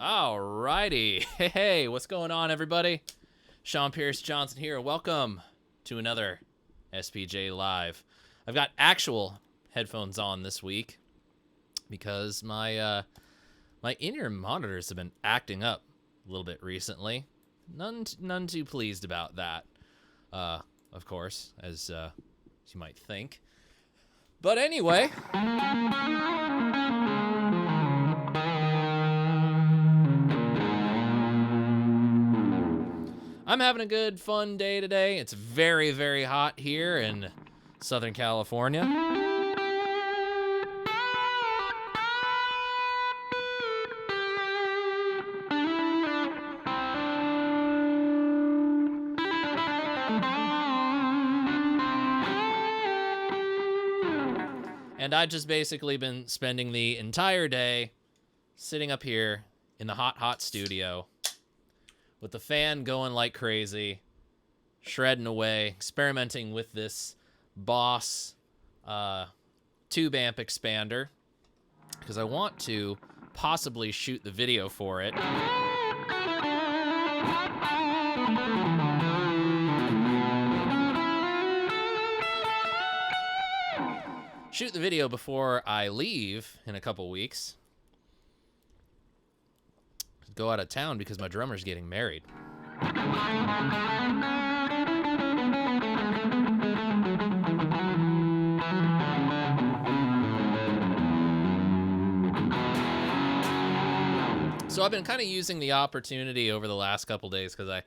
Alrighty. Hey, what's going on, everybody? Sean Pierce Johnson here. Welcome to another SPJ Live. I've got actual headphones on this week because my in-ear monitors have been acting up a little bit recently. None too pleased about that, of course, as you might think. But anyway, I'm having a good, fun day today. It's very, very hot here in Southern California. And I've just basically been spending the entire day sitting up here in the hot, hot studio with the fan going like crazy, shredding away, experimenting with this Boss tube amp expander because I want to possibly shoot the video for it. Shoot the video before I leave in a couple weeks. Go out of town because my drummer's getting married. So I've been kind of using the opportunity over the last couple days because I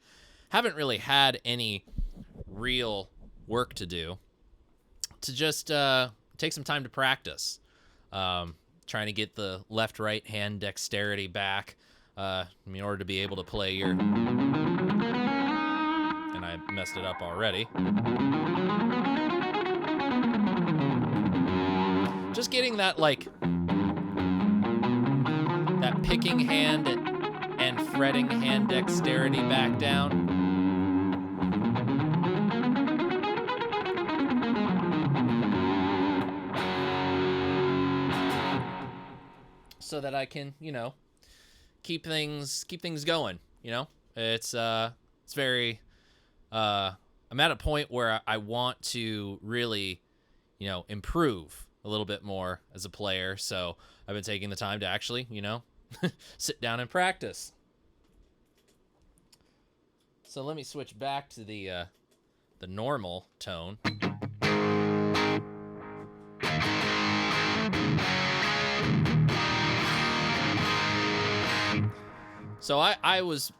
haven't really had any real work to do to just take some time to practice. Trying to get the left-right hand dexterity back. In order to be able to play your... And I messed it up already. Just getting that, like... that picking hand and fretting hand dexterity back down. So that I can, you know... keep things going, you know. It's very I'm at a point where I want to really, you know, improve a little bit more as a player, so I've been taking the time to actually, you know, sit down and practice. So let me switch back to the normal tone. So I was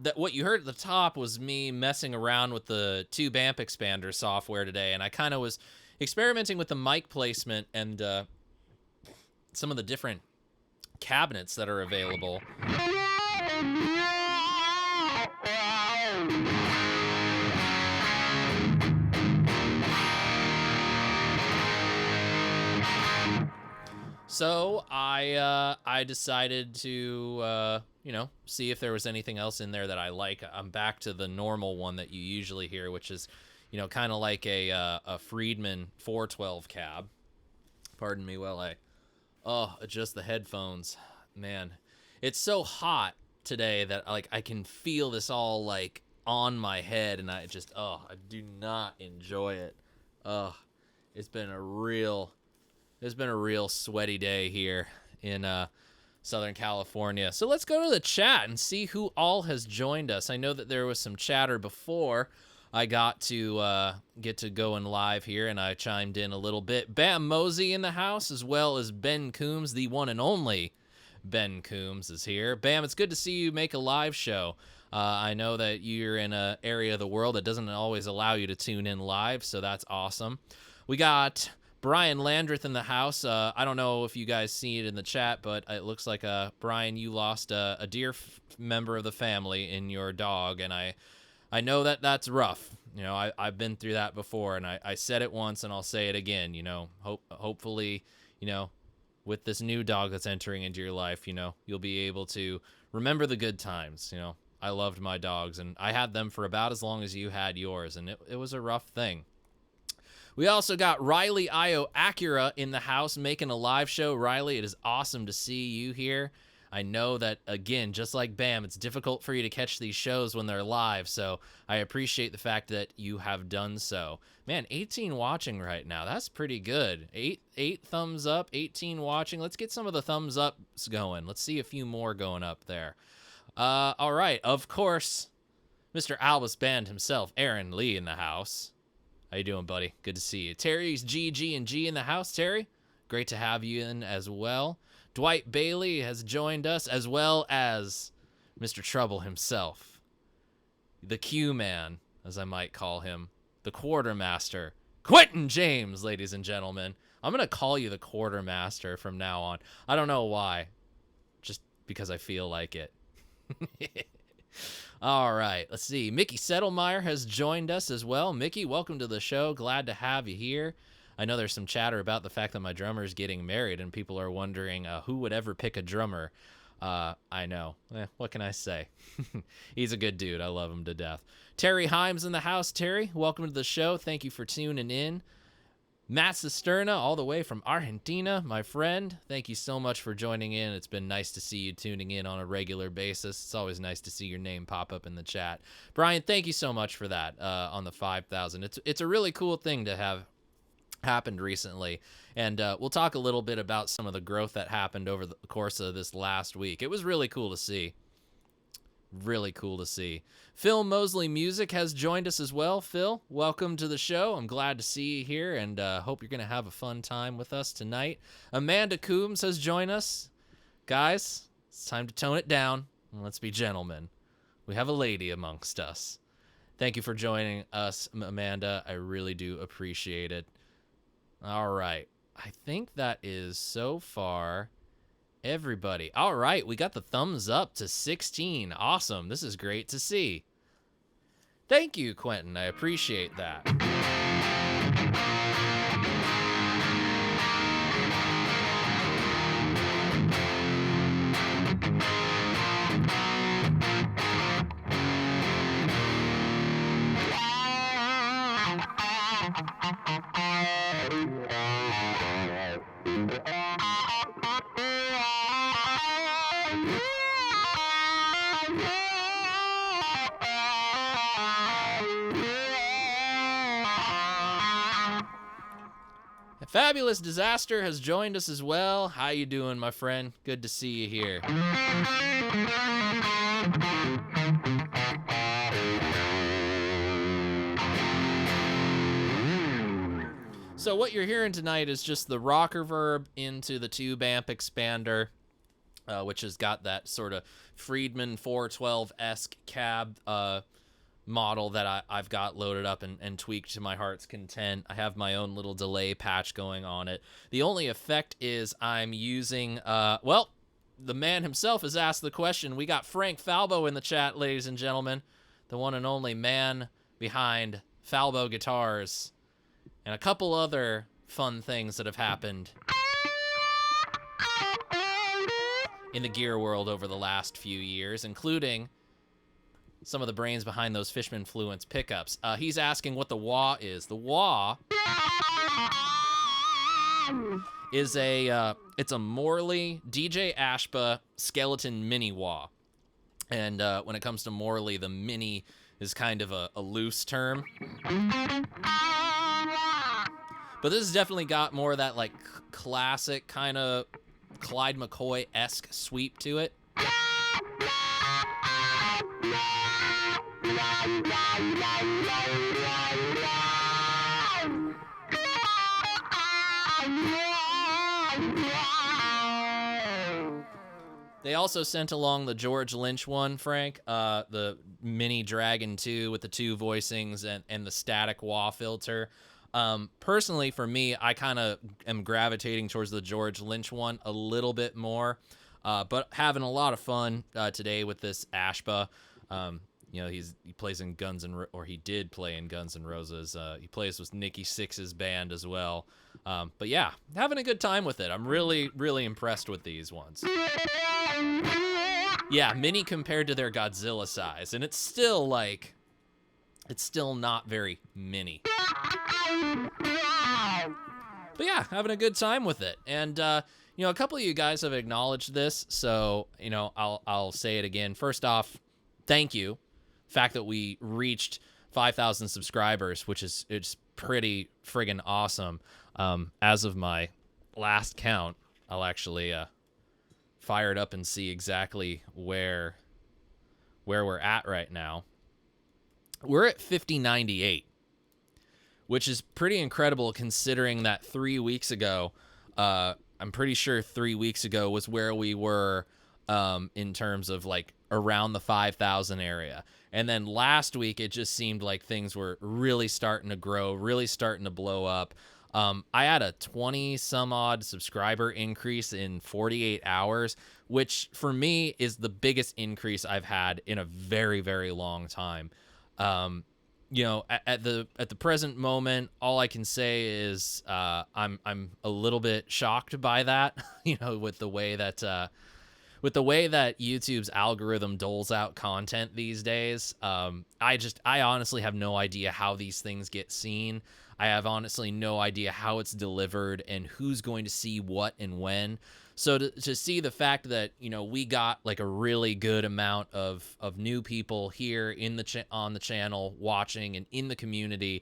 that what you heard at the top was me messing around with the tube amp expander software today, and I kind of was experimenting with the mic placement and some of the different cabinets that are available. So I decided to see if there was anything else in there that I like. I'm back to the normal one that you usually hear, which is kind of like a Friedman 412 cab. Pardon me while I adjust the headphones. Man, it's so hot today that I can feel this all like on my head, and I do not enjoy it. It's been a real sweaty day here in Southern California. So let's go to the chat and see who all has joined us. I know that there was some chatter before I got to get to going live here, and I chimed in a little bit. Bam Mosey in the house, as well as Ben Coombs, the one and only Ben Coombs is here. Bam, it's good to see you make a live show. I know that you're in an area of the world that doesn't always allow you to tune in live, so that's awesome. We got Brian Landreth in the house. I don't know if you guys see it in the chat, but it looks like, Brian, you lost a dear member of the family in your dog, and I know that that's rough. I've been through that before, and I said it once, and I'll say it again. Hopefully, with this new dog that's entering into your life, you'll be able to remember the good times. I loved my dogs, and I had them for about as long as you had yours, and it was a rough thing. We also got Riley Io Acura in the house making a live show. Riley, it is awesome to see you here. I know that, again, just like Bam, it's difficult for you to catch these shows when they're live, so I appreciate the fact that you have done so. Man, 18 watching right now. That's pretty good. Eight thumbs up, 18 watching. Let's get some of the thumbs ups going. Let's see a few more going up there. All right, of course, Mr. Albus Band himself, Aaron Lee in the house. How you doing, buddy? Good to see you. Terry's GG&G in the house. Terry, great to have you in as well. Dwight Bailey has joined us, as well as Mr. Trouble himself. The Q-Man, as I might call him. The Quartermaster. Quentin James, ladies and gentlemen. I'm going to call you the Quartermaster from now on. I don't know why. Just because I feel like it. All right, let's see. Mickey Settlemeyer has joined us as well. Mickey, welcome to the show. Glad to have you here. I know there's some chatter about the fact that my drummer is getting married, and people are wondering who would ever pick a drummer. I know. What can I say? He's a good dude. I love him to death. Terry Himes in the house. Terry, welcome to the show. Thank you for tuning in. Matt Cisterna, all the way from Argentina, my friend. Thank you so much for joining in. It's been nice to see you tuning in on a regular basis. It's always nice to see your name pop up in the chat. Brian, thank you so much for that on the 5,000. It's a really cool thing to have happened recently, and we'll talk a little bit about some of the growth that happened over the course of this last week. It was really cool to see. Really cool to see. Phil Mosley Music has joined us as well. Phil, welcome to the show. I'm glad to see you here, and hope you're going to have a fun time with us tonight. Amanda Coombs has joined us. Guys, it's time to tone it down, and let's be gentlemen. We have a lady amongst us. Thank you for joining us, Amanda. I really do appreciate it. All right. I think that is so far everybody. All right. We got the thumbs up to 16. Awesome. This is great to see. Thank you, Quentin. I appreciate that. Fabulous Disaster has joined us as well. How you doing, my friend? Good to see you here. So what you're hearing tonight is just the rocker verb into the tube amp expander. which has got that sort of Friedman 412-esque cab model that I've got loaded up and tweaked to my heart's content. I have my own little delay patch going on it. The only effect is I'm using, well, the man himself has asked the question. We got Frank Falbo in the chat, ladies and gentlemen, the one and only man behind Falbo Guitars and a couple other fun things that have happened in the gear world over the last few years, including some of the brains behind those Fishman Fluence pickups. He's asking what the wah is. The wah is it's a Morley DJ Ashba skeleton mini wah. And when it comes to Morley, the mini is kind of a loose term. But this has definitely got more of that like classic kind of Clyde McCoy-esque sweep to it. They also sent along the George Lynch one, Frank, the Mini Dragon 2 with the 2 voicings and the static wah filter. Personally, for me, I kind of am gravitating towards the George Lynch one a little bit more, but having a lot of fun today with this Ashba. You know, he plays in he did play in Guns N' Roses. He plays with Nikki Sixx's band as well. But yeah, having a good time with it. I'm really, really impressed with these ones. Yeah, mini compared to their Godzilla size, and it's still not very mini. But yeah, having a good time with it. And, you know, a couple of you guys have acknowledged this, so, you know, I'll say it again. First off, thank you. The fact that we reached 5,000 subscribers, which is pretty friggin' awesome. As of my last count, I'll actually fire it up and see exactly where we're at right now. We're at 5098, which is pretty incredible considering that 3 weeks ago, I'm pretty sure 3 weeks ago was where we were in terms of like around the 5,000 area. And then last week, it just seemed like things were really starting to grow, really starting to blow up. I had a 20 some odd subscriber increase in 48 hours, which for me is the biggest increase I've had in a very, very long time. You know, at the present moment, all I can say is I'm a little bit shocked by that. You know, with the way that YouTube's algorithm doles out content these days. I honestly have no idea how these things get seen. I have honestly no idea how it's delivered and who's going to see what and when. So to see the fact that, you know, we got like a really good amount of new people here on the channel watching and in the community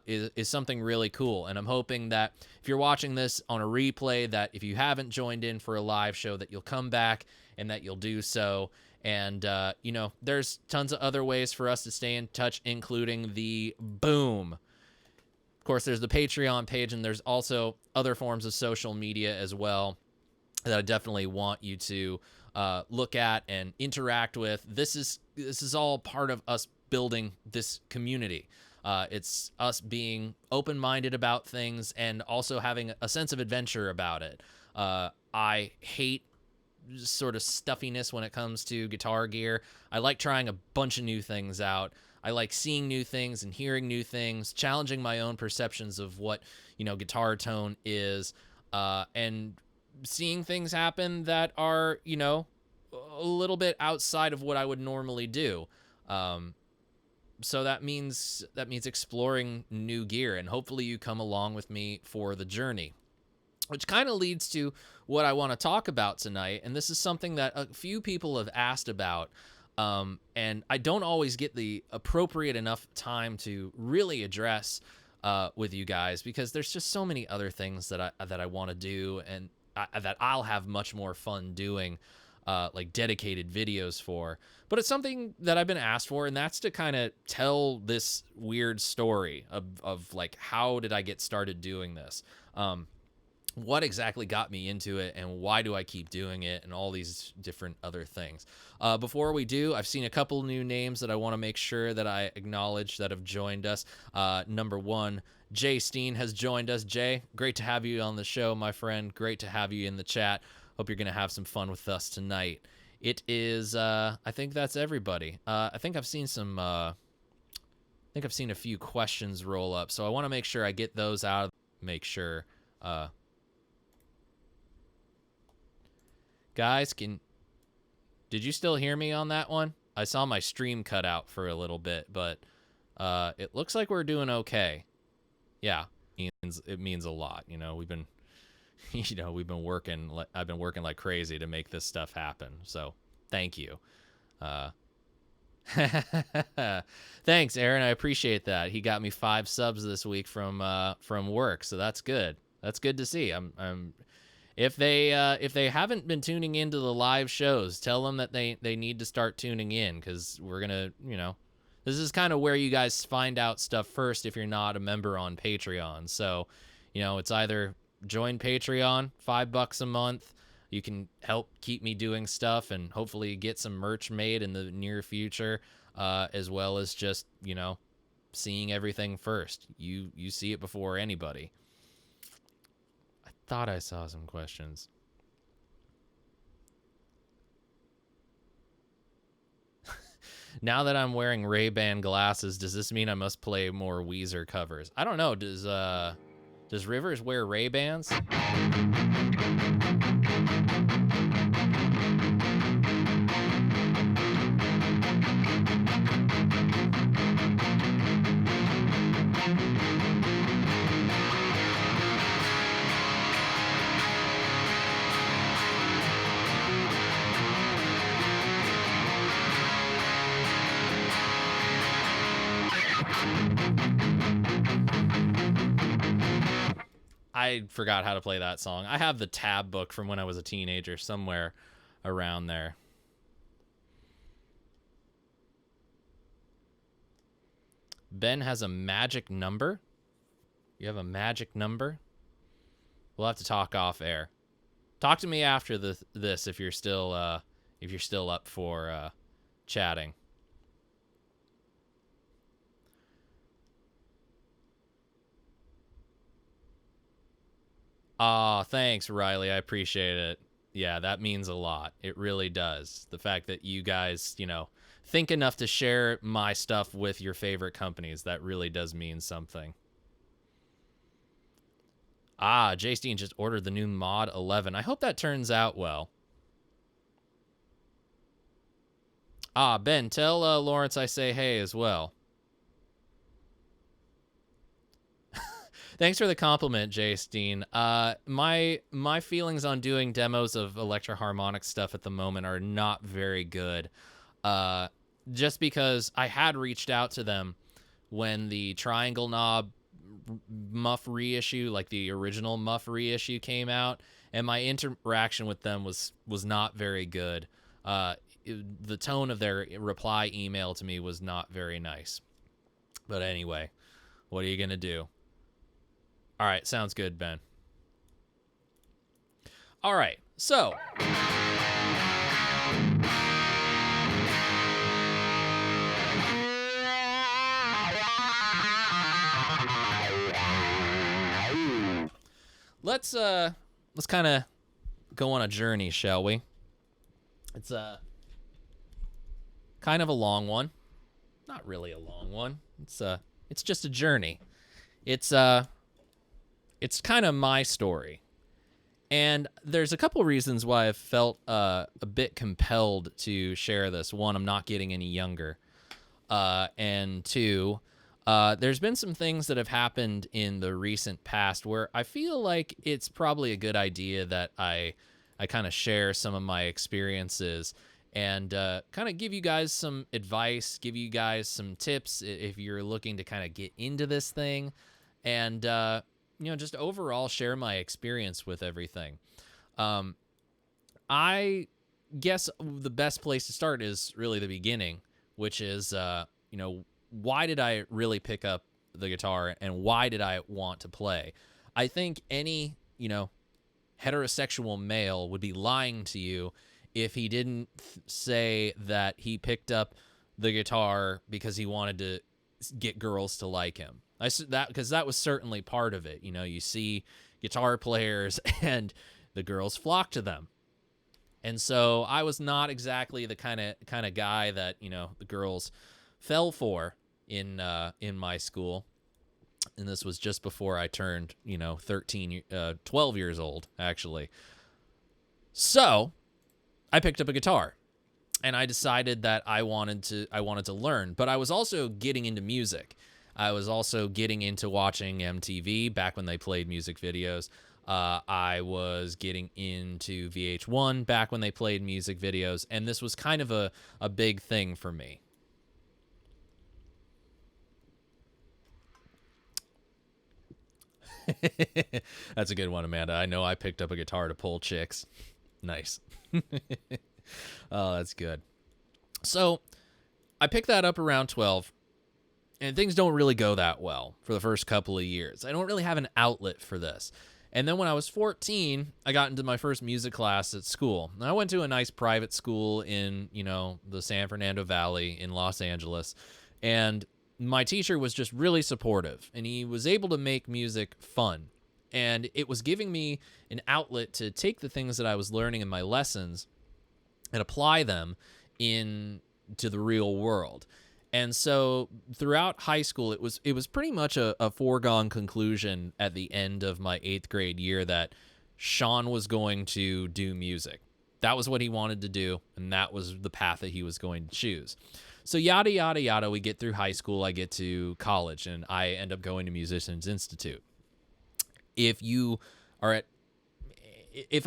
is something really cool. And I'm hoping that if you're watching this on a replay, that if you haven't joined in for a live show, that you'll come back and that you'll do so. And, you know, there's tons of other ways for us to stay in touch, including the Boom. Of course, there's the Patreon page, and there's also other forms of social media as well that I definitely want you to look at and interact with. This is all part of us building this community. It's us being open-minded about things and also having a sense of adventure about it. I hate sort of stuffiness when it comes to guitar gear. I like trying a bunch of new things out. I like seeing new things and hearing new things, challenging my own perceptions of what, you know, guitar tone is, and seeing things happen that are, you know, a little bit outside of what I would normally do. So that means exploring new gear, and hopefully you come along with me for the journey, which kind of leads to what I want to talk about tonight. And this is something that a few people have asked about. And I don't always get the appropriate enough time to really address with you guys, because there's just so many other things that I want to do, and that I'll have much more fun doing, like dedicated videos for. But it's something that I've been asked for, and that's to kind of tell this weird story of like, how did I get started doing this? what exactly got me into it and why do I keep doing it and all these different other things. Before we do, I've seen a couple new names that I want to make sure that I acknowledge that have joined us. Number one, Jay Steen has joined us. Jay, great to have you on the show, my friend. Great to have you in the chat. Hope you're going to have some fun with us tonight. It is, I think that's everybody. I think I've seen some, I think I've seen a few questions roll up, so I want to make sure I get those out. Make sure, guys, did you still hear me on that one? I saw my stream cut out for a little bit, but it looks like we're doing okay. Yeah, it means a lot. You know, we've been working. I've been working like crazy to make this stuff happen. So thank you. Thanks, Aaron. I appreciate that. He got me 5 subs this week from work, so that's good. That's good to see. If they haven't been tuning into the live shows, tell them that they need to start tuning in, because we're gonna, this is kind of where you guys find out stuff first if you're not a member on Patreon. So, it's either join Patreon, $5 a month. You can help keep me doing stuff and hopefully get some merch made in the near future, as well as just, seeing everything first. You see it before anybody. I thought I saw some questions. Now that I'm wearing Ray-Ban glasses, does this mean I must play more Weezer covers? I don't know. Does Rivers wear Ray-Bans? I forgot how to play that song. I have the tab book from when I was a teenager somewhere around there. Ben has a magic number. You have a magic number? We'll have to talk off air. Talk to me after this if you're still up for chatting. Aw, thanks, Riley. I appreciate it. Yeah, that means a lot. It really does. The fact that you guys, think enough to share my stuff with your favorite companies, that really does mean something. Ah, Jay Steen just ordered the new Mod 11. I hope that turns out well. Ah, Ben, tell Lawrence I say hey as well. Thanks for the compliment, Jay Steen. My feelings on doing demos of electroharmonic stuff at the moment are not very good. Just because I had reached out to them when the Triangle Knob Muff reissue, like the original Muff reissue, came out, and my interaction with them was not very good. The tone of their reply email to me was not very nice. But anyway, what are you gonna do? All right, sounds good, Ben. All right, so let's kind of go on a journey, shall we? It's kind of a long one. Not really a long one. It's just a journey. It's kind of my story. And there's a couple reasons why I felt a bit compelled to share this. One, I'm not getting any younger. And two, there's been some things that have happened in the recent past where I feel like it's probably a good idea that I kind of share some of my experiences and kind of give you guys some advice, give you guys some tips if you're looking to kind of get into this thing. And just overall share my experience with everything. I guess the best place to start is really the beginning, which is, why did I really pick up the guitar and why did I want to play? I think any heterosexual male would be lying to you if he didn't say that he picked up the guitar because he wanted to get girls to like him. Because that was certainly part of it. You know, you see guitar players and the girls flock to them. And so I was not exactly the kind of guy that, you know, the girls fell for in my school. And this was just before I turned, you know, 12 years old, actually. So I picked up a guitar and I decided that I wanted to learn, but I was also getting into music. I was also getting into watching MTV back when they played music videos. I was getting into VH1 back when they played music videos, and this was kind of a big thing for me. That's a good one, Amanda. I know I picked up a guitar to pull chicks. Nice. Oh, that's good. So I picked that up around 12, and things don't really go that well for the first couple of years. I don't really have an outlet for this. And then when I was 14, I got into my first music class at school. And I went to a nice private school in, you know, the San Fernando Valley in Los Angeles. And my teacher was just really supportive, and he was able to make music fun. And it was giving me an outlet to take the things that I was learning in my lessons and apply them into the real world. And so throughout high school, it was pretty much a foregone conclusion at the end of my 8th grade year that Sean was going to do music. That was what he wanted to do, and that was the path that he was going to choose. So yada, yada, yada, we get through high school, I get to college, and I end up going to Musicians Institute. If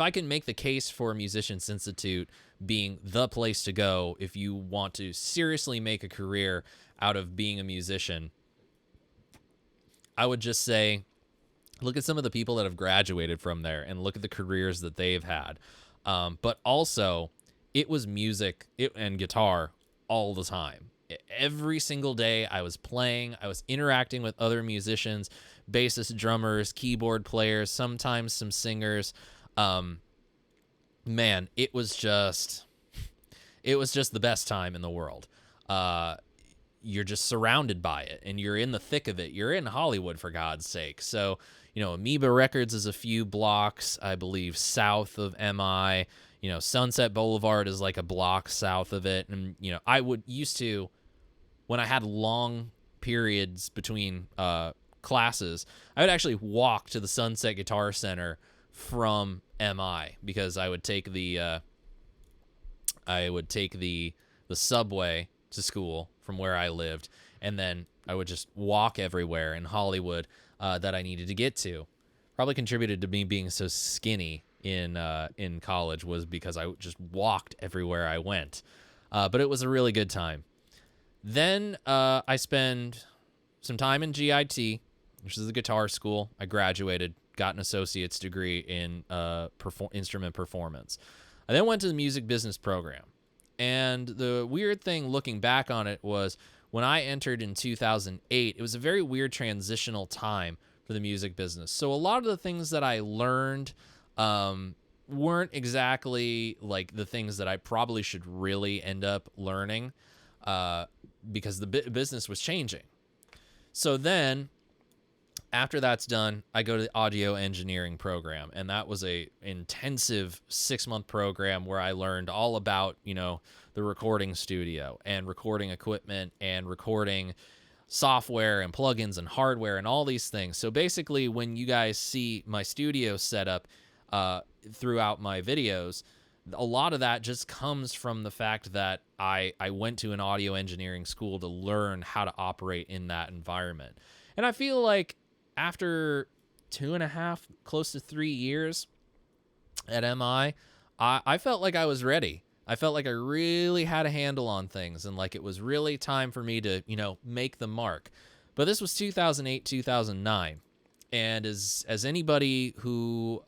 I can make the case for Musicians Institute being the place to go if you want to seriously make a career out of being a musician, I would just say, look at some of the people that have graduated from there and look at the careers that they've had. But also, it was music and guitar all the time. Every single day I was playing, I was interacting with other musicians, bassists, drummers, keyboard players, sometimes some singers. Man, it was just the best time in the world. You're just surrounded by it, and you're in the thick of it. You're in Hollywood, for God's sake. So, you know, Amoeba Records is a few blocks, I believe, south of MI. You know, Sunset Boulevard is like a block south of it. And, you know, I used to, when I had long periods between classes, I would actually walk to the Sunset Guitar Center from MI because I would take the subway to school from where I lived, and then I would just walk everywhere in Hollywood that I needed to get to. Probably contributed to me being so skinny in college was because I just walked everywhere I went. But it was a really good time. Then I spent some time in GIT, which is a guitar school. I graduated, got an associate's degree in instrument performance. I then went to the music business program. And the weird thing looking back on it was when I entered in 2008, it was a very weird transitional time for the music business. So a lot of the things that I learned weren't exactly like the things that I probably should really end up learning because the business was changing. So then after that's done, I go to the audio engineering program, and that was a intensive 6-month program where I learned all about, you know, the recording studio and recording equipment and recording software and plugins and hardware and all these things. So basically, when you guys see my studio setup throughout my videos, a lot of that just comes from the fact that I went to an audio engineering school to learn how to operate in that environment. And I feel like after 2.5, close to 3 years at MI, I felt like I was ready. I felt like I really had a handle on things and like it was really time for me to, you know, make the mark. But this was 2008, 2009. And as anybody who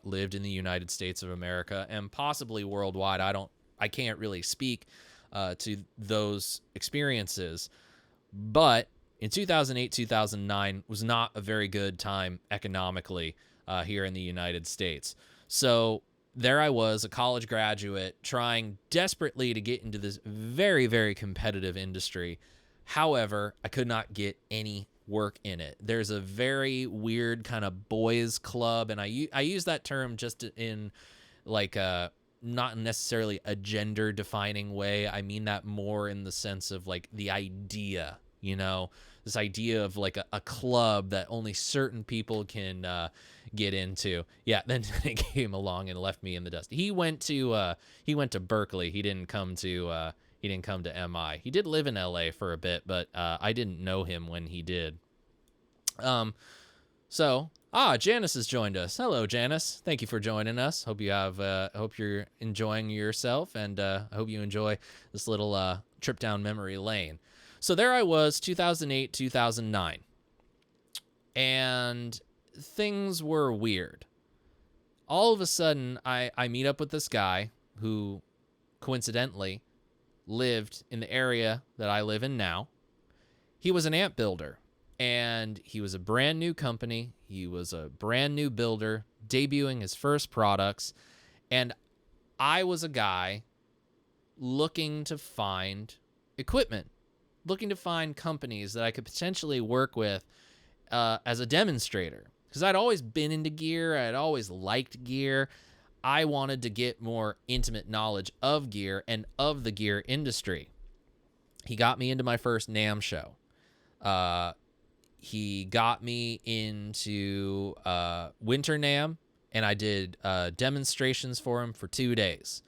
lived in the United States of America and possibly worldwide, I can't really speak to those experiences. But in 2008, 2009 was not a very good time economically here in the United States. So there I was, a college graduate, trying desperately to get into this very, very competitive industry. However, I could not get any work in it. There's a very weird kind of boys club, and I use that term just in like not necessarily a gender defining way. I mean that more in the sense of like the idea, you know, this idea of like a club that only certain people can get into. Yeah, then he came along and left me in the dust. He went to Berkeley. He didn't come to MI. He did live in LA for a bit, but I didn't know him when he did. Janice has joined us. Hello, Janice. Thank you for joining us. Hope you're enjoying yourself, and I hope you enjoy this little trip down memory lane. So there I was, 2008, 2009, and things were weird. All of a sudden, I meet up with this guy who, coincidentally, lived in the area that I live in now. He was an amp builder, and he was a brand new company. He was a brand new builder, debuting his first products, and I was a guy looking to find equipment, looking to find companies that I could potentially work with as a demonstrator, because I'd always been into gear. I'd always liked gear. I wanted to get more intimate knowledge of gear and of the gear industry. He got me into my first NAMM show. He got me into Winter NAMM, and I did demonstrations for him for 2 days.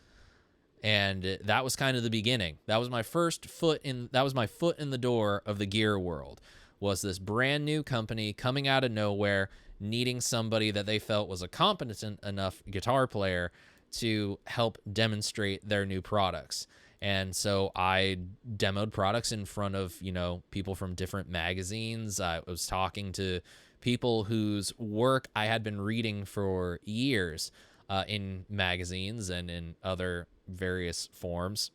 And that was kind of the beginning. That was my foot in the door of the gear world. Was this brand new company coming out of nowhere, needing somebody that they felt was a competent enough guitar player to help demonstrate their new products. And so I demoed products in front of, people from different magazines. I was talking to people whose work I had been reading for years in magazines and in other various forms.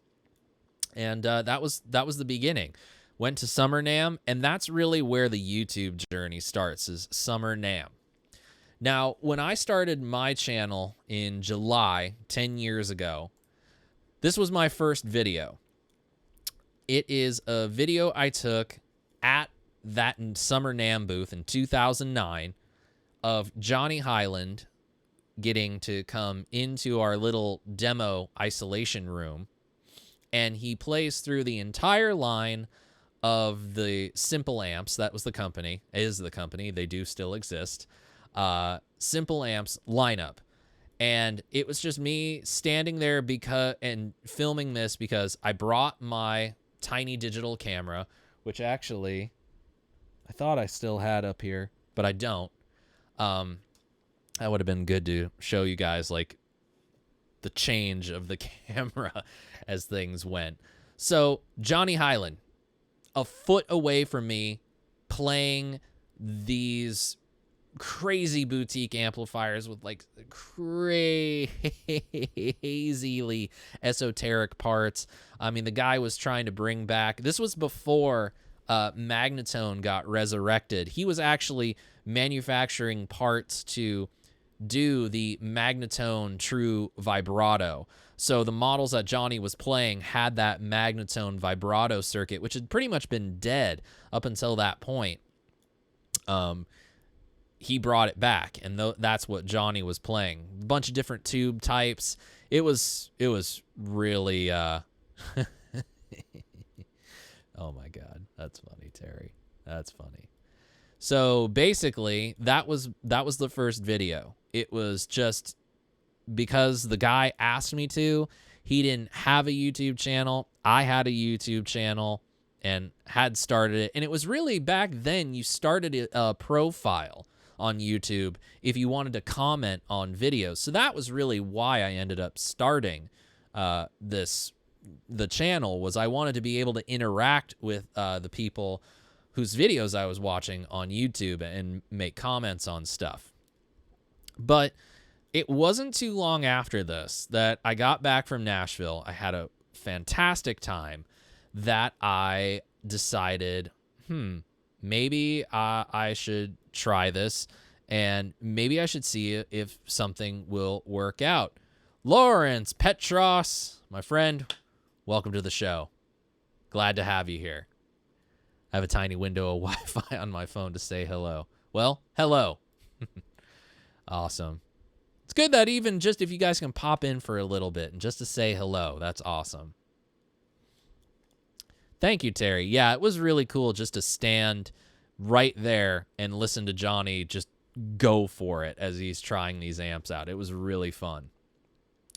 And that was the beginning. Went to Summer NAMM, and that's really where the YouTube journey starts, is Summer NAMM. Now, when I started my channel in July 10 years ago, this was my first video. It is a video I took at that Summer NAMM booth in 2009 of Johnny Highland getting to come into our little demo isolation room, and he plays through the entire line of the Simple Amps. That was the company, they do still exist. Simple Amps lineup. And it was just me standing there and filming this because I brought my tiny digital camera, which actually I thought I still had up here, but I don't. That would have been good to show you guys like the change of the camera as things went. So Johnny Highland, a foot away from me, playing these crazy boutique amplifiers with like crazily esoteric parts. I mean, the guy was trying to bring back, this was before Magnetone got resurrected. He was actually manufacturing parts to do the Magnetone True Vibrato. So the models that Johnny was playing had that Magnetone vibrato circuit, which had pretty much been dead up until that point. He brought it back, and that's what Johnny was playing. A bunch of different tube types. It was really oh my God, that's funny, Terry. That's funny. So basically, that was the first video. It was just because the guy asked me to. He didn't have a YouTube channel. I had a YouTube channel and had started it. And it was really back then you started a profile on YouTube if you wanted to comment on videos. So that was really why I ended up starting the channel, was I wanted to be able to interact with the people whose videos I was watching on YouTube and make comments on stuff. But it wasn't too long after this that I got back from Nashville. I had a fantastic time that I decided, maybe I should try this and maybe I should see if something will work out. Lawrence Petros, my friend, welcome to the show. Glad to have you here. I have a tiny window of Wi-Fi on my phone to say hello. Well, hello. Awesome. It's good that even just if you guys can pop in for a little bit and just to say hello, that's awesome. Thank you, Terry. Yeah, it was really cool just to stand right there and listen to Johnny just go for it as he's trying these amps out. It was really fun.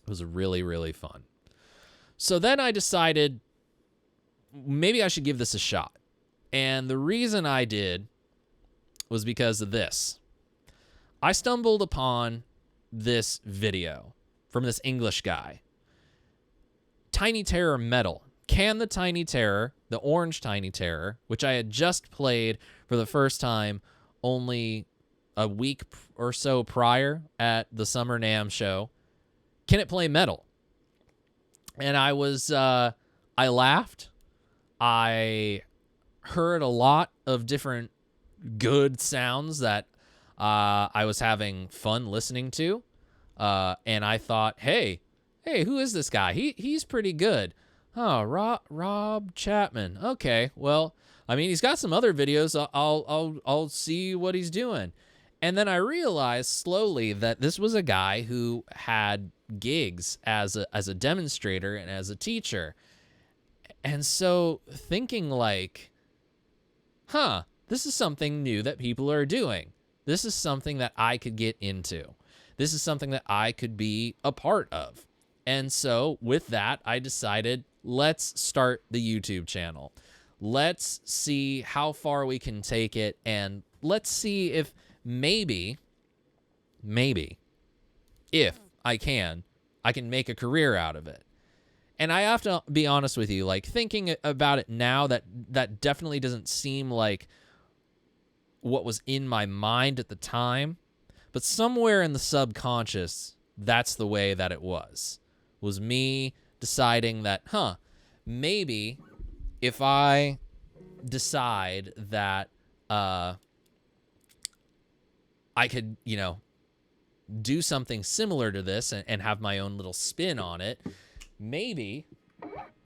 It was really, really fun. So then I decided maybe I should give this a shot. And the reason I did was because of this. I stumbled upon this video from this English guy. Tiny Terror Metal. Can the Tiny Terror, the orange Tiny Terror, which I had just played for the first time only a week or so prior at the Summer NAMM show, can it play metal? And I laughed. I heard a lot of different good sounds that I was having fun listening to. And I thought, hey, who is this guy? He's pretty good. Oh, Rob Chapman. Okay, well, I mean, he's got some other videos. I'll see what he's doing. And then I realized slowly that this was a guy who had gigs as a demonstrator and as a teacher. And so thinking like, this is something new that people are doing. This is something that I could get into. This is something that I could be a part of. And so with that, I decided, let's start the YouTube channel. Let's see how far we can take it, and let's see if maybe, if I can make a career out of it. And I have to be honest with you, like thinking about it now, that definitely doesn't seem like what was in my mind at the time, but somewhere in the subconscious, that's the way that it was me deciding that, maybe if I decide that I could, do something similar to this and have my own little spin on it, maybe,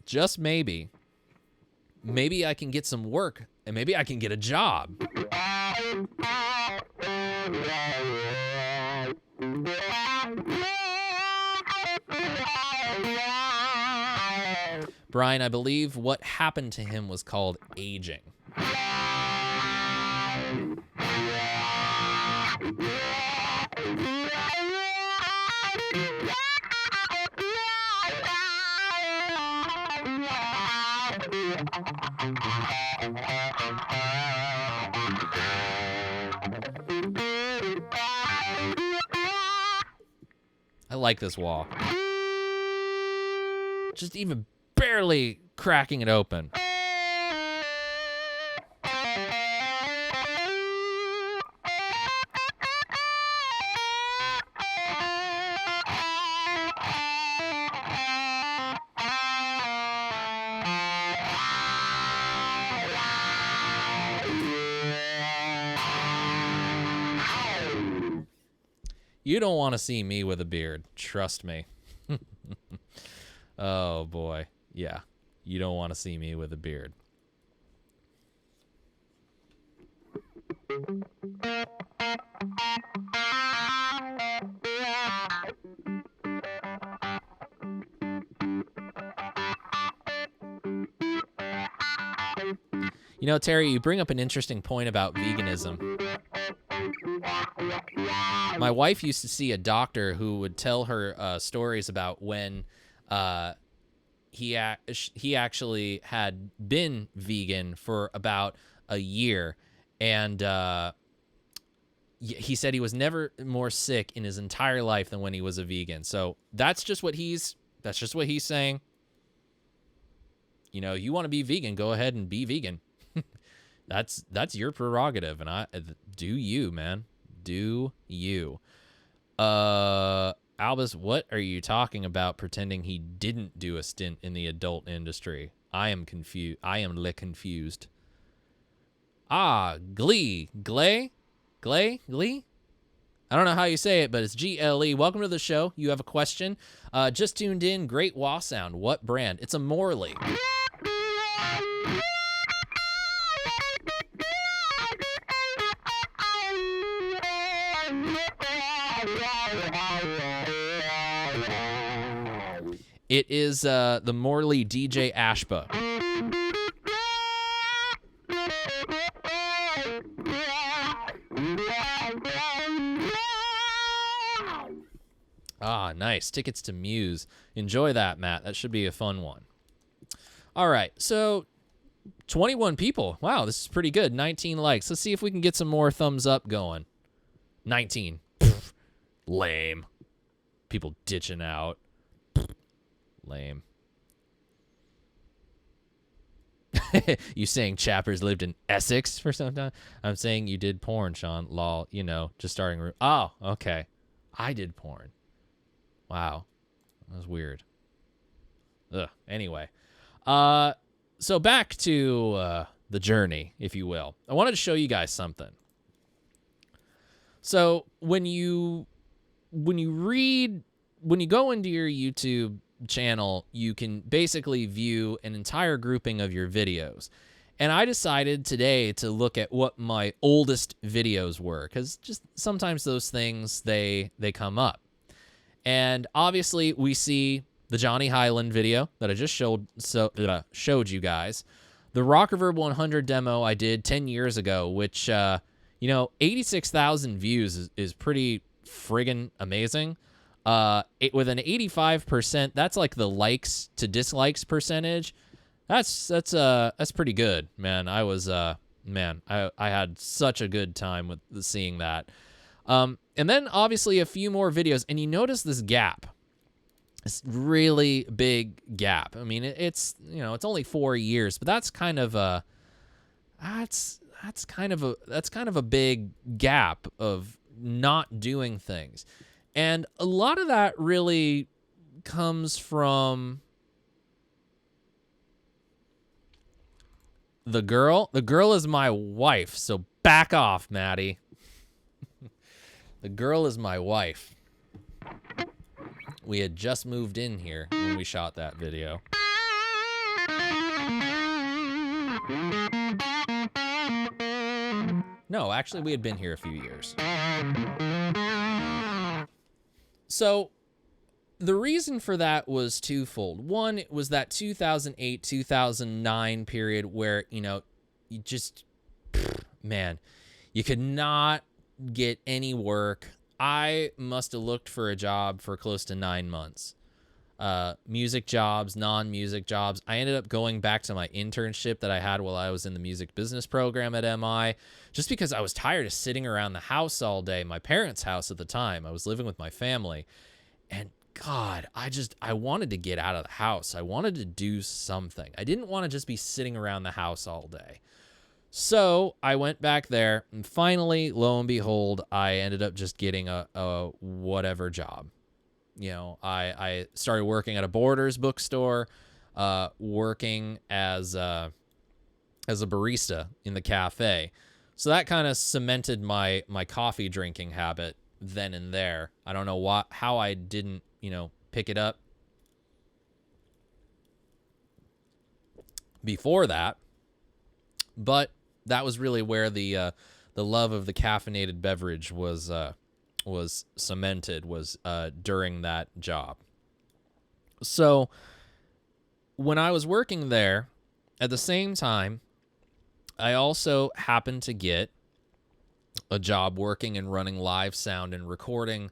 just maybe I can get some work and maybe I can get a job. Brian, I believe what happened to him was called aging. I like this wall. Just even barely cracking it open. You don't want to see me with a beard. Trust me. Oh, boy. Yeah. You don't want to see me with a beard. You know, Terry, you bring up an interesting point about veganism. My wife used to see a doctor who would tell her stories about when he actually had been vegan for about a year, and he said he was never more sick in his entire life than when he was a vegan. So that's just what he's saying. You know, you want to be vegan, go ahead and be vegan. That's your prerogative, and do you, man. Do you. Albus, what are you talking about pretending he didn't do a stint in the adult industry? I am confused. I am confused. Ah, Glee. I don't know how you say it, but it's GLE. Welcome to the show. You have a question. Just tuned in. Great wah sound. What brand? It's a Morley. It is the Morley DJ Ashba. Ah, nice. Tickets to Muse. Enjoy that, Matt. That should be a fun one. All right, so 21 people. Wow, this is pretty good. 19 likes. Let's see if we can get some more thumbs up going. 19. Pfft. Lame. People ditching out. Lame. You saying Chappers lived in Essex for some time? I'm saying you did porn, Sean. Lol, you know, just starting. Oh, okay. I did porn. Wow. That was weird. Ugh. Anyway. So back to the journey, if you will. I wanted to show you guys something. So when you go into your YouTube channel, you can basically view an entire grouping of your videos. And I decided today to look at what my oldest videos were, because just sometimes those things, they come up. And obviously we see the Johnny Highland video that I just showed you guys. The Rock Reverb 100 demo I did 10 years ago, which, 86,000 views is pretty friggin' amazing. With an 85%, that's like the likes to dislikes percentage. That's pretty good, man. I had such a good time with seeing that. And then obviously a few more videos, and you notice this gap. This really big gap. I mean, it's only 4 years, but that's kind of a big gap of not doing things. And a lot of that really comes from the girl. The girl is my wife, so back off, Maddie. The girl is my wife. We had just moved in here when we shot that video. No, actually, we had been here a few years. So the reason for that was twofold. One, it was that 2008, 2009 period where, you just, man, you could not get any work. I must have looked for a job for close to 9 months. Music jobs, non-music jobs. I ended up going back to my internship that I had while I was in the music business program at MI, just because I was tired of sitting around the house all day, my parents' house at the time. I was living with my family, and God, I wanted to get out of the house. I wanted to do something. I didn't want to just be sitting around the house all day. So I went back there, and finally, lo and behold, I ended up just getting a whatever job. I started working at a Borders bookstore, working as a barista in the cafe. So that kind of cemented my coffee drinking habit then and there. I don't know how I didn't, pick it up before that, but that was really where the love of the caffeinated beverage was cemented, was during that job. So when I was working there, at the same time, I also happened to get a job working and running live sound and recording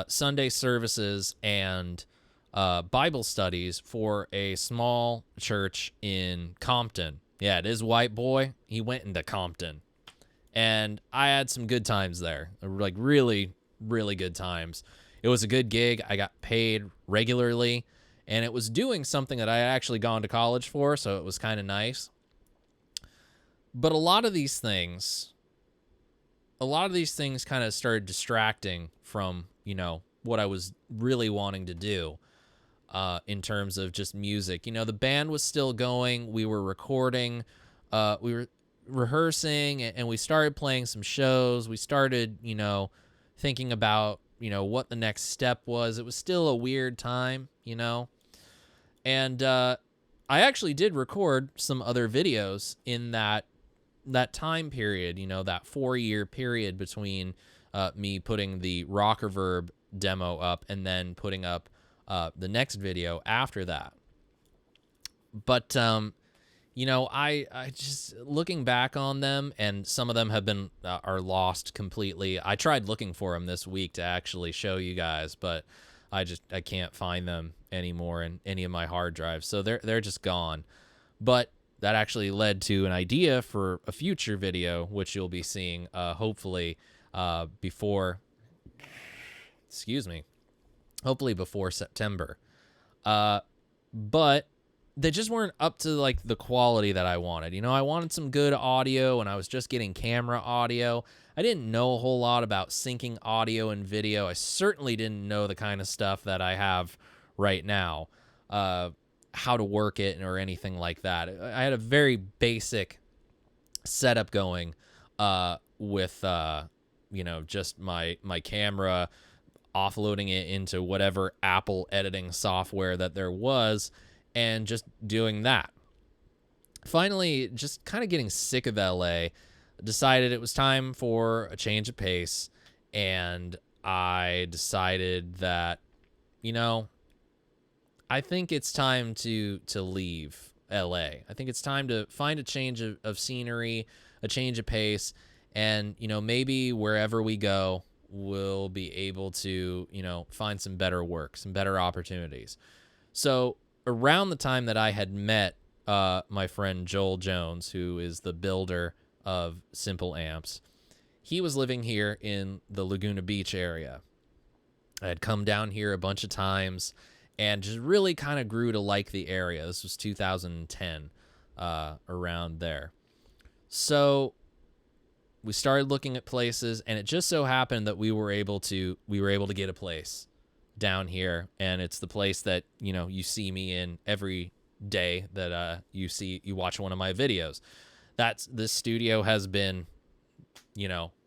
Sunday services and Bible studies for a small church in Compton. Yeah, it is white boy. He went into Compton. And I had some good times there, like really, really good times. It was a good gig. I got paid regularly, and it was doing something that I had actually gone to college for, so it was kind of nice. But a lot of these things kind of started distracting from, what I was really wanting to do in terms of just music. The band was still going. We were recording. We were rehearsing, and we started playing some shows. We started, thinking about, what the next step was. It was still a weird time, and I actually did record some other videos in that time period, that 4-year period between me putting the Rock Reverb demo up and then putting up the next video after that. But I just, looking back on them, and some of them have been are lost completely. I tried looking for them this week to actually show you guys, but I can't find them anymore in any of my hard drives, so they're just gone. But that actually led to an idea for a future video, which you'll be seeing hopefully before September. But they just weren't up to like the quality that I wanted. I wanted some good audio, and I was just getting camera audio. I didn't know a whole lot about syncing audio and video. I certainly didn't know the kind of stuff that I have right now, how to work it or anything like that. I had a very basic setup going with just my camera, offloading it into whatever Apple editing software that there was, and just doing that. Finally, just kind of getting sick of LA, decided it was time for a change of pace, and I decided that, I think it's time to leave LA. I think it's time to find a change of scenery, a change of pace, and, maybe wherever we go, we'll be able to, find some better work, some better opportunities. So around the time that I had met my friend Joel Jones, who is the builder of Simple Amps, he was living here in the Laguna Beach area. I had come down here a bunch of times and just really kind of grew to like the area. This was 2010, around there. So we started looking at places, and it just so happened that we were able to get a place down here, and it's the place that you see me in every day that you watch one of my videos. This studio has been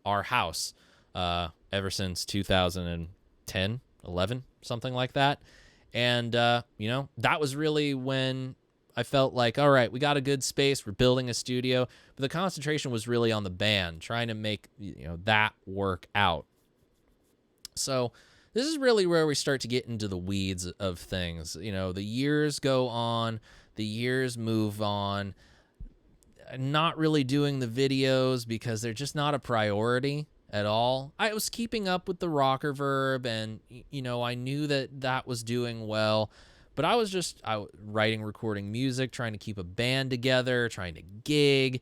our house ever since 2010, 11, something like that. And that was really when I felt like, all right, we got a good space, we're building a studio, but the concentration was really on the band, trying to make that work out. So this is really where we start to get into the weeds of things. The years go on, the years move on. Not really doing the videos because they're just not a priority at all. I was keeping up with the Rock Reverb, and I knew that was doing well, but I was writing, recording music, trying to keep a band together, trying to gig,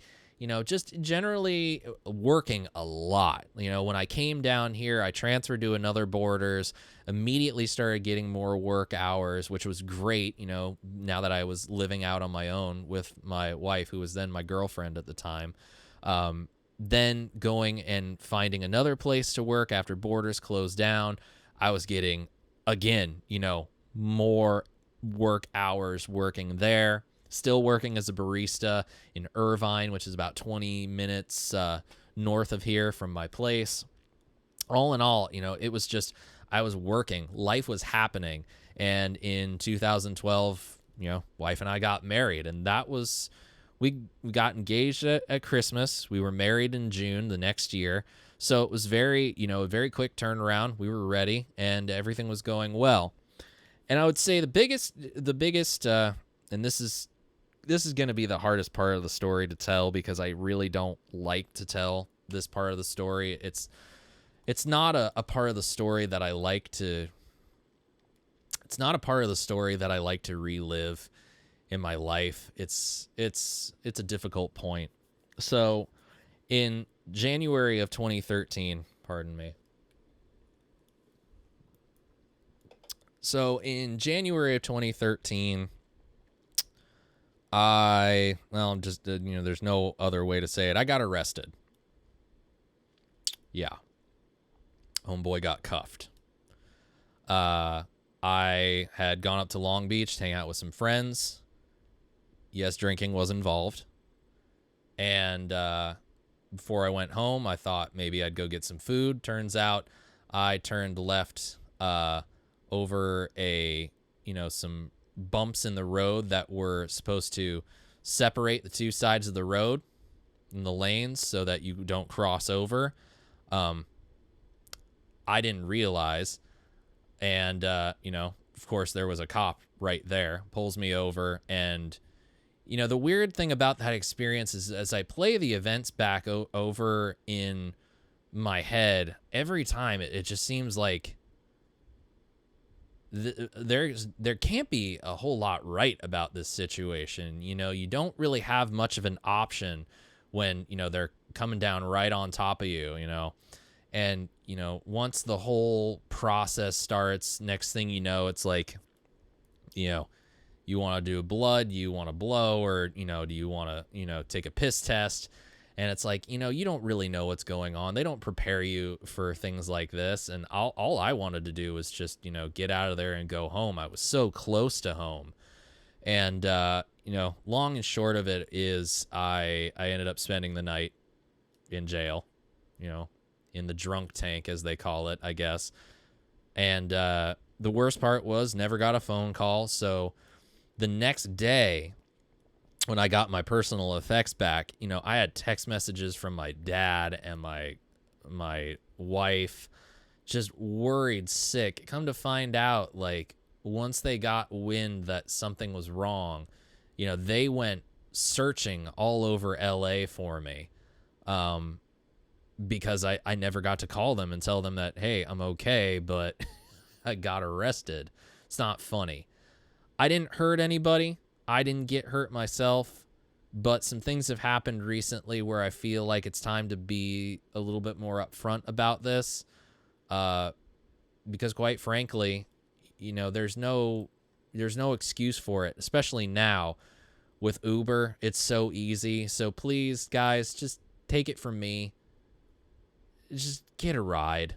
just generally working a lot. When I came down here, I transferred to another Borders, immediately started getting more work hours, which was great, now that I was living out on my own with my wife, who was then my girlfriend at the time. Then going and finding another place to work after Borders closed down, I was getting, again, more work hours working there. Still working as a barista in Irvine, which is about 20 minutes north of here from my place. All in all, it was just, I was working. Life was happening. And in 2012, wife and I got married. And that was, we got engaged at Christmas. We were married in June the next year. So it was very, a very quick turnaround. We were ready, and everything was going well. And I would say the biggest, and this is going to be the hardest part of the story to tell, because I really don't like to tell this part of the story. It's not a part of the story that I like to, it's not a part of the story that I like to relive in my life. It's a difficult point. So in January of 2013, pardon me. So in January of 2013, there's no other way to say it. I got arrested. Yeah. Homeboy got cuffed. I had gone up to Long Beach to hang out with some friends. Yes, drinking was involved. And before I went home, I thought maybe I'd go get some food. Turns out I turned left over some bumps in the road that were supposed to separate the two sides of the road in the lanes so that you don't cross over. I didn't realize. And, of course, there was a cop right there, pulls me over. And, the weird thing about that experience is as I play the events back over in my head, every time it just seems like there can't be a whole lot right about this situation. You don't really have much of an option when, they're coming down right on top of you, and, once the whole process starts, next thing you know, it's like, you want to do blood, you want to blow, or, do you want to, take a piss test? And it's like, you don't really know what's going on. They don't prepare you for things like this. And all I wanted to do was just, get out of there and go home. I was so close to home. And, long and short of it is I ended up spending the night in jail, in the drunk tank, as they call it, I guess. And the worst part was never got a phone call. So the next day, when I got my personal effects back, I had text messages from my dad and my wife, just worried sick. Come to find out, like, once they got wind that something was wrong, they went searching all over LA for me, because I never got to call them and tell them that, hey, I'm okay, but I got arrested. It's not funny. I didn't hurt anybody. I didn't get hurt myself, but some things have happened recently where I feel like it's time to be a little bit more upfront about this, because quite frankly, there's no excuse for it, especially now with Uber. It's so easy. So please, guys, just take it from me. Just get a ride.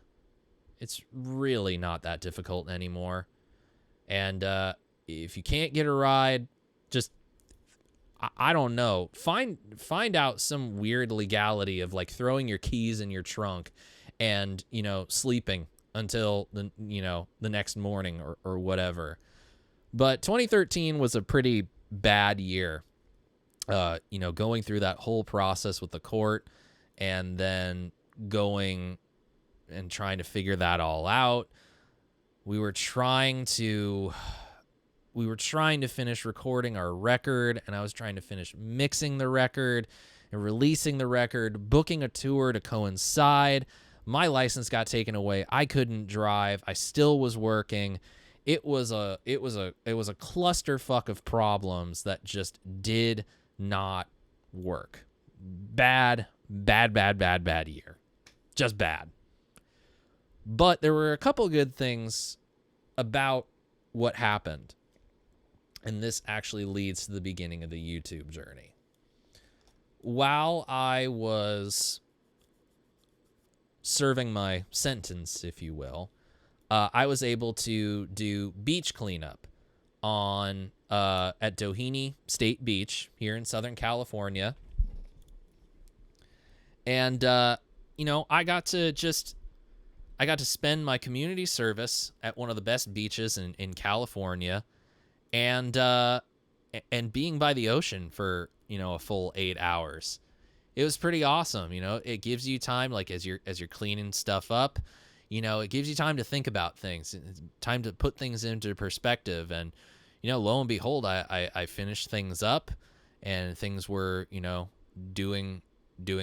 It's really not that difficult anymore. And if you can't get a ride, just, I don't know, find out some weird legality of like throwing your keys in your trunk and, sleeping until the next morning or whatever. But 2013 was a pretty bad year, going through that whole process with the court and then going and trying to figure that all out. We were trying to finish recording our record, and I was trying to finish mixing the record and releasing the record, booking a tour to coincide. My license got taken away. I couldn't drive. I still was working. It was a clusterfuck of problems that just did not work. Bad year. Just bad. But there were a couple good things about what happened. And this actually leads to the beginning of the YouTube journey. While I was serving my sentence, if you will, I was able to do beach cleanup at Doheny State Beach here in Southern California. And, I got to spend my community service at one of the best beaches in California, and being by the ocean for, a full 8 hours. It was pretty awesome. It gives you time, like as you're cleaning stuff up, it gives you time to think about things, time to put things into perspective. And, lo and behold, I finished things up and things were, doing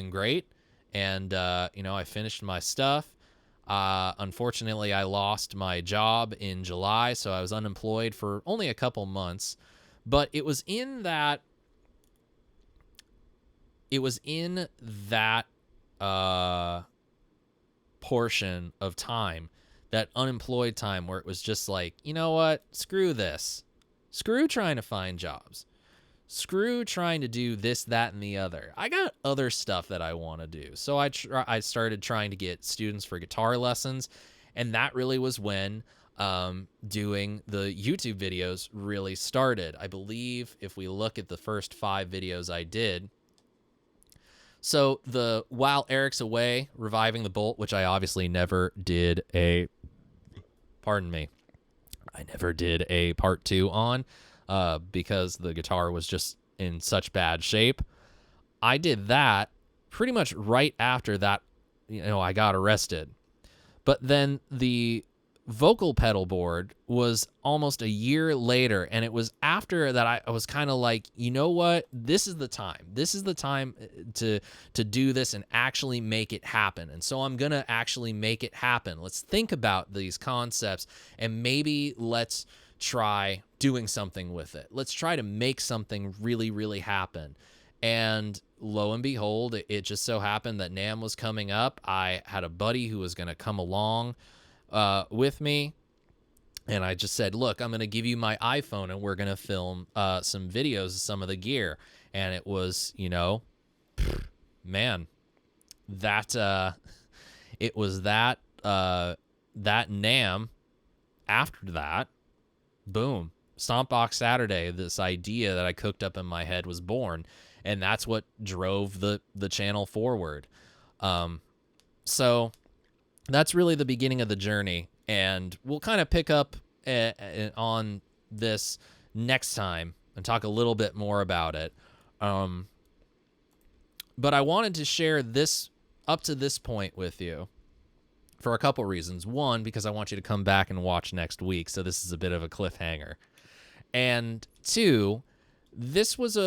great. And, I finished my stuff. Unfortunately, I lost my job in July, so I was unemployed for only a couple months. But it was in that portion of time, that unemployed time, where it was just like, you know what? Screw this. Screw trying to find jobs. Screw trying to do this, that, and the other. I got other stuff that I want to do. So I started trying to get students for guitar lessons, and that really was when doing the YouTube videos really started. I believe if we look at the first 5 videos I did, So while Eric's away reviving the Bolt, which I obviously never did pardon me, I never did a part 2 on because the guitar was just in such bad shape. I did that pretty much right after that, I got arrested. But then the vocal pedal board was almost a year later, and it was after that I was kind of like, you know what? This is the time. This is the time to do this and actually make it happen. And so I'm going to actually make it happen. Let's think about these concepts, and maybe let's try doing something with it. Let's try to make something really, really happen. And lo and behold, it just so happened that NAMM was coming up. I had a buddy who was going to come along with me, and I just said, look, I'm going to give you my iPhone, and we're going to film some videos of some of the gear. And it was, man, that it was that NAMM. After that, boom, Stompbox Saturday, this idea that I cooked up in my head was born. And that's what drove the channel forward. So that's really the beginning of the journey. And we'll kind of pick up on this next time and talk a little bit more about it. But I wanted to share this up to this point with you for a couple reasons. One, because I want you to come back and watch next week. So this is a bit of a cliffhanger. And two, this was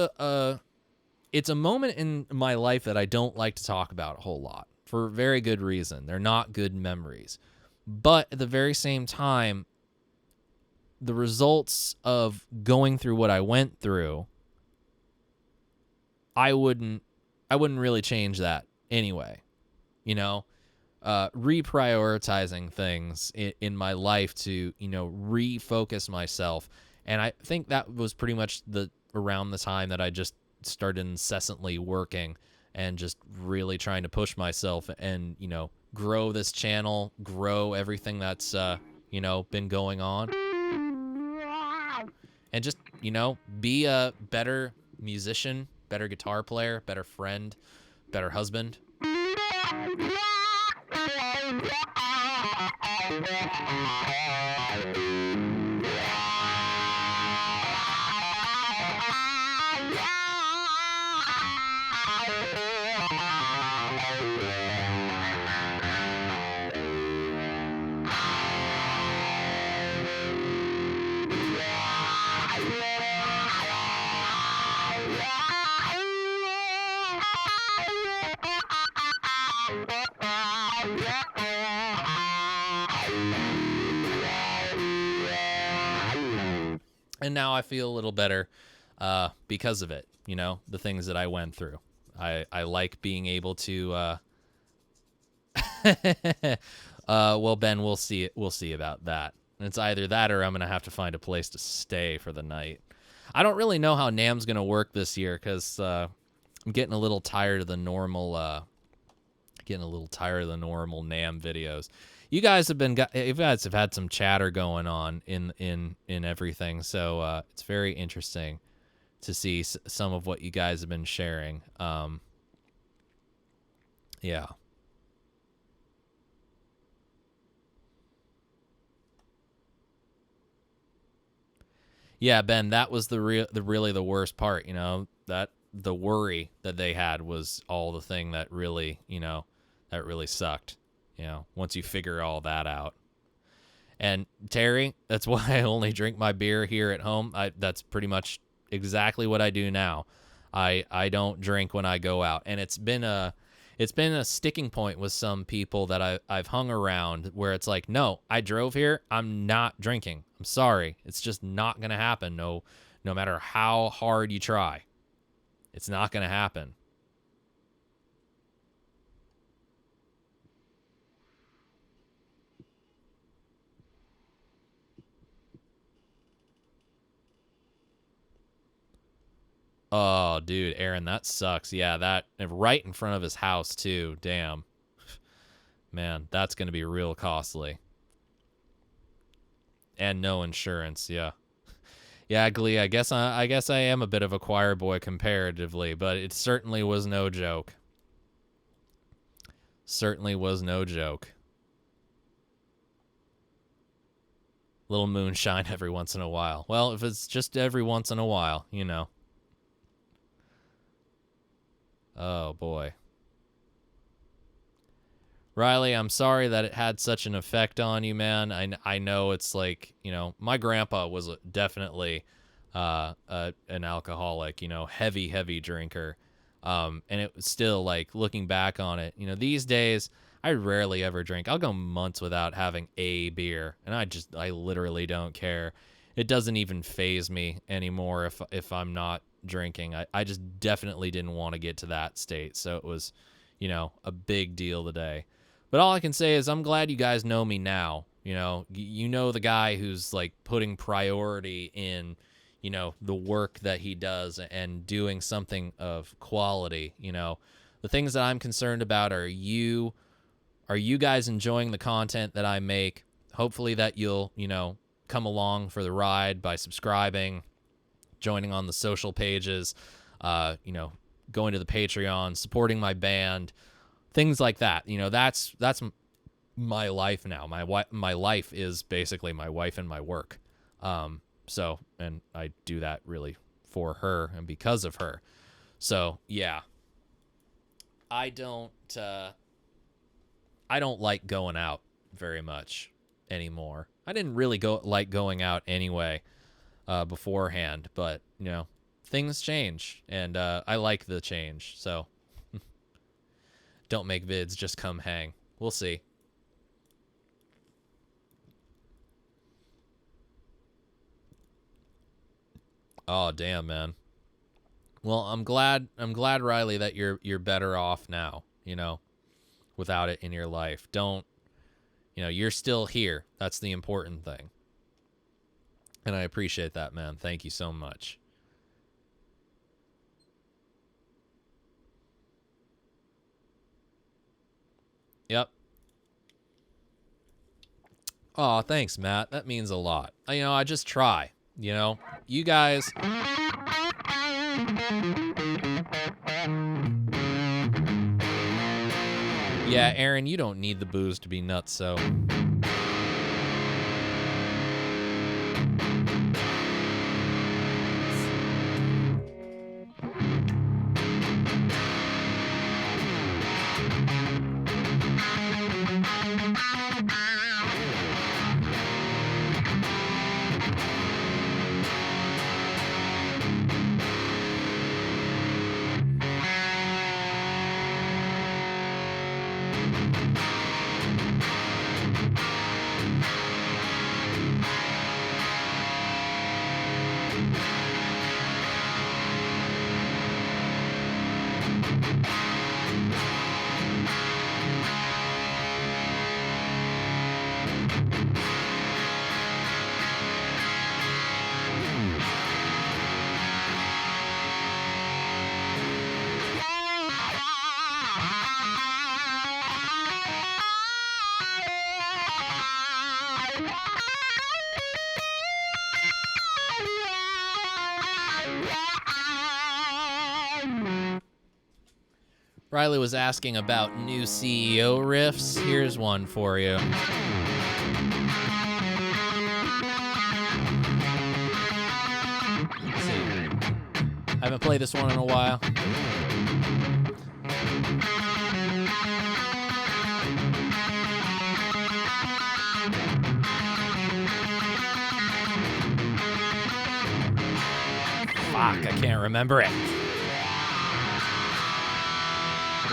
it's a moment in my life that I don't like to talk about a whole lot for very good reason. They're not good memories. But at the very same time, the results of going through what I went through, I wouldn't really change that anyway. Reprioritizing things in my life to, refocus myself. And I think that was pretty much around the time that I just started incessantly working and just really trying to push myself and, grow this channel, grow everything that's, been going on. And just, be a better musician, better guitar player, better friend, better husband. And now I feel a little better because of it, the things that I went through. I like being able to well, Ben, we'll see about that. It's either that or I'm going to have to find a place to stay for the night. I don't really know how NAMM's going to work this year because I'm getting a little tired of the normal NAMM videos. You guys have had some chatter going on in everything, so it's very interesting to see some of what you guys have been sharing. Yeah. Yeah, Ben, that was really the worst part, that the worry that they had was all the thing that really, that really sucked, once you figure all that out. And Terry, that's why I only drink my beer here at home. That's pretty much exactly what I do now. I don't drink when I go out. And it's been a sticking point with some people that I've hung around where it's like, no, I drove here. I'm not drinking. I'm sorry. It's just not going to happen. No matter how hard you try, it's not going to happen. Oh, dude, Aaron, that sucks. Yeah, that right in front of his house too. Damn. Man, that's going to be real costly. And no insurance, yeah. Yeah, Glee, I guess I am a bit of a choir boy comparatively, but it certainly was no joke. certainly was no joke. Little moonshine every once in a while. Well, if it's just every once in a while, you know. Oh, boy. Riley, I'm sorry that it had such an effect on you, man. I know it's like, you know, my grandpa was definitely an alcoholic, you know, heavy drinker. And it was still, like, looking back on it, you know, these days, I rarely ever drink. I'll go months without having a beer, and I literally don't care. It doesn't even faze me anymore if I'm not drinking. I just definitely didn't want to get to that state, so it was, you know, a big deal today. But all I can say is I'm glad you guys know me now. You know, you know the guy who's, like, putting priority in, you know, the work that he does and doing something of quality. You know, the things that I'm concerned about are you guys enjoying the content that I make? Hopefully that you'll, you know, come along for the ride by subscribing, joining on the social pages, you know, going to the Patreon, supporting my band, things like that. You know, that's my life now. My life is basically my wife and my work. So, and I do that really for her and because of her. So, yeah. I don't like going out very much anymore. I didn't really like going out anyway beforehand, but, you know, things change, and I like the change, so don't make vids, just come hang. We'll see. Oh, damn, man. Well, I'm glad, Riley, that you're better off now, you know, without it in your life. Don't, you know, you're still here. That's the important thing. And I appreciate that, man. Thank you so much. Yep. Oh, thanks, Matt. That means a lot. You know, I just try. You know, you guys. Yeah, Aaron, you don't need the booze to be nuts, so. Riley was asking about new CEO riffs. Here's one for you. Let's see. Haven't played this one in a while. Fuck, I can't remember it.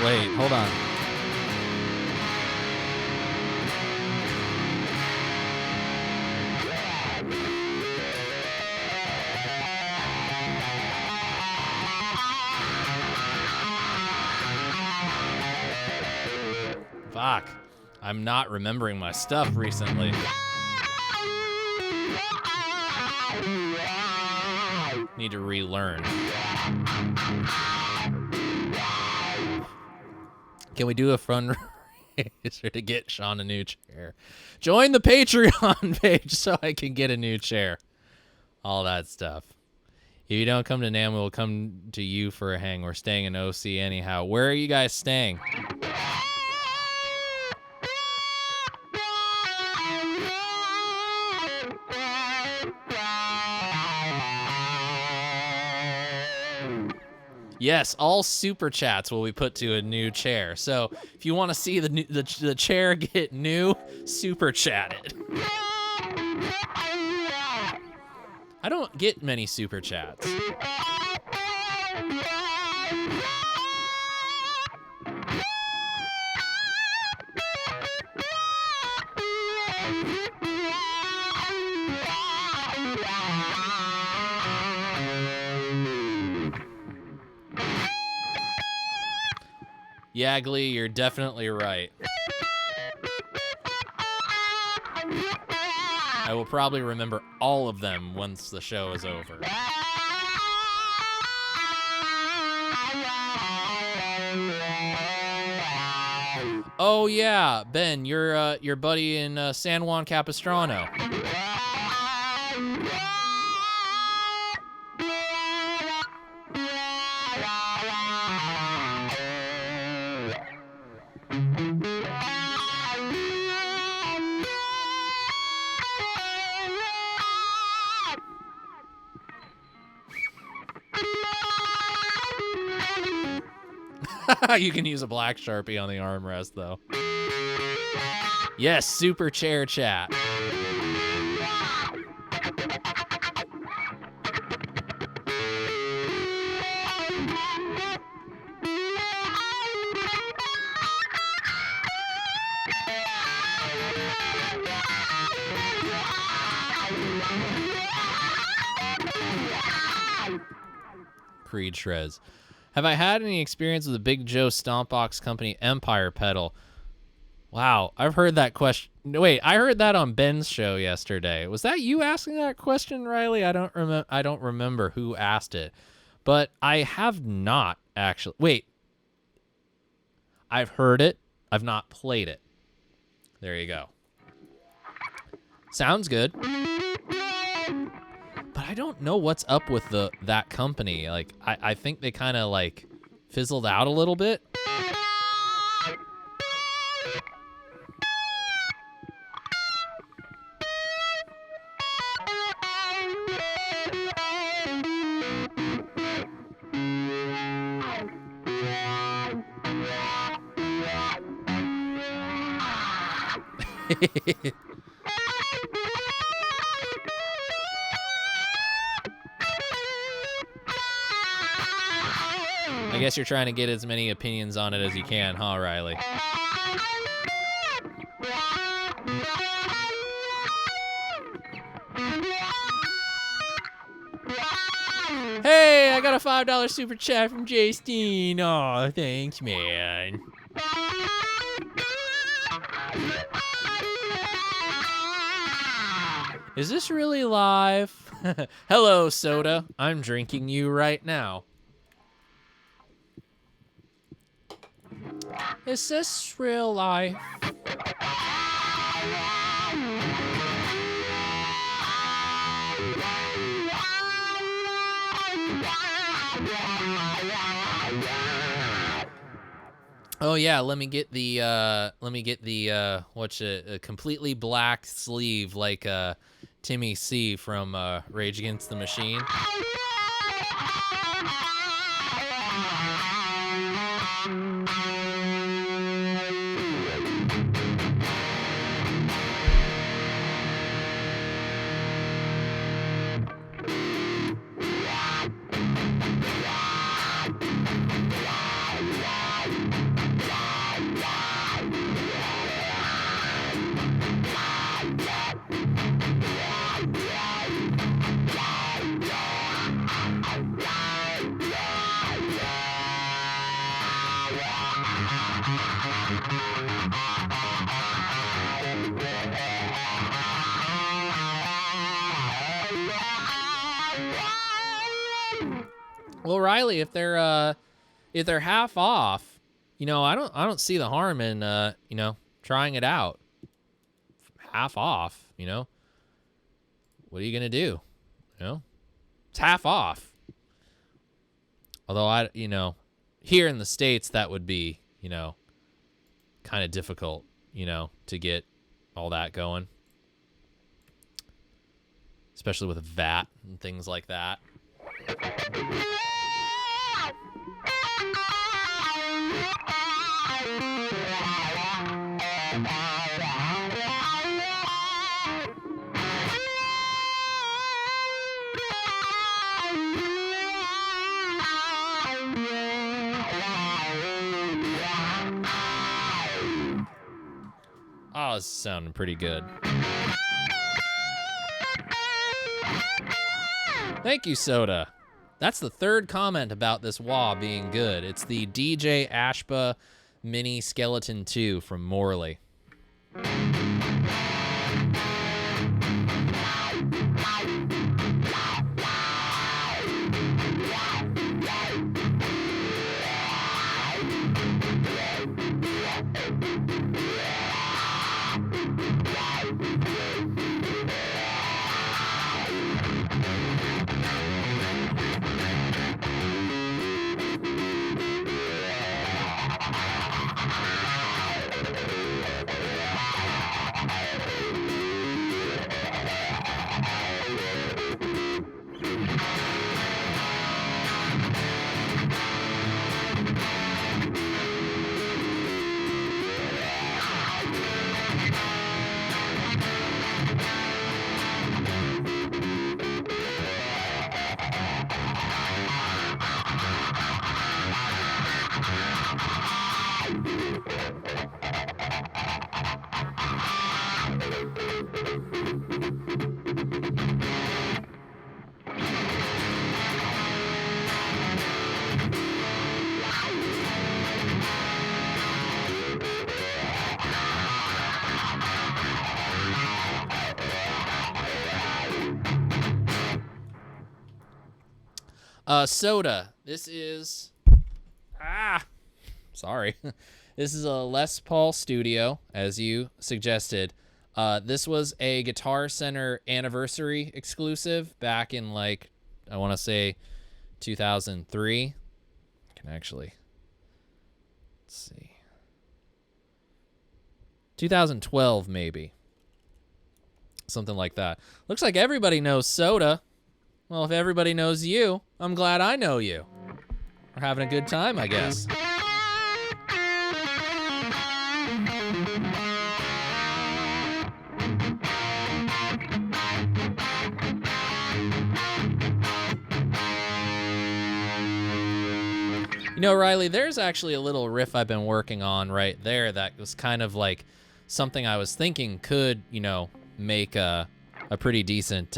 Wait, hold on. Fuck. I'm not remembering my stuff recently. Need to relearn. Can we do a fundraiser to get Sean a new chair? Join the Patreon page so I can get a new chair. All that stuff. If you don't come to NAMM, we'll come to you for a hang. We're staying in OC anyhow. Where are you guys staying? Yes, all super chats will be put to a new chair. So if you want to see the chair get new, super chat it. I don't get many super chats. Yagli, you're definitely right. I will probably remember all of them once the show is over. Oh yeah, Ben, your buddy in San Juan Capistrano. You can use a black Sharpie on the armrest, though. Yes, super chair chat. Creed Shreds. Have I had any experience with the Big Joe Stompbox Company Empire pedal? Wow, I've heard that question. Wait, I heard that on Ben's show yesterday. Was that you asking that question, Riley? I don't remember who asked it, but I have not actually. Wait, I've heard it. I've not played it. There you go. Sounds good. But I don't know what's up with that company. Like, I think they kind of like fizzled out a little bit. I guess you're trying to get as many opinions on it as you can, huh, Riley? Hey, I got a $5 super chat from Jay Steen. Aw, thanks, man. Is this really live? Hello, Soda. I'm drinking you right now. Is this real life? Oh yeah, let me get the what's a completely black sleeve like Timmy C from Rage Against the Machine. Well, Riley, if they're half off, you know, I don't see the harm in you know, trying it out. Half off, you know. What are you gonna do? You know, it's half off. Although you know, here in the States that would be, you know, kind of difficult, you know, to get all that going, especially with VAT and things like that. it's sounding pretty good. Thank you, Soda. That's the third comment about this wah being good. It's the DJ Ashba Mini Skeleton 2 from Morley. Soda. This is... Sorry. This is a Les Paul Studio, as you suggested. This was a Guitar Center anniversary exclusive back in, like, I want to say 2003. I can actually... Let's see. 2012, maybe. Something like that. Looks like everybody knows Soda. Well, if everybody knows you, I'm glad I know you. We're having a good time, I guess. You know, Riley, there's actually a little riff I've been working on right there that was kind of like something I was thinking could, you know, make a pretty decent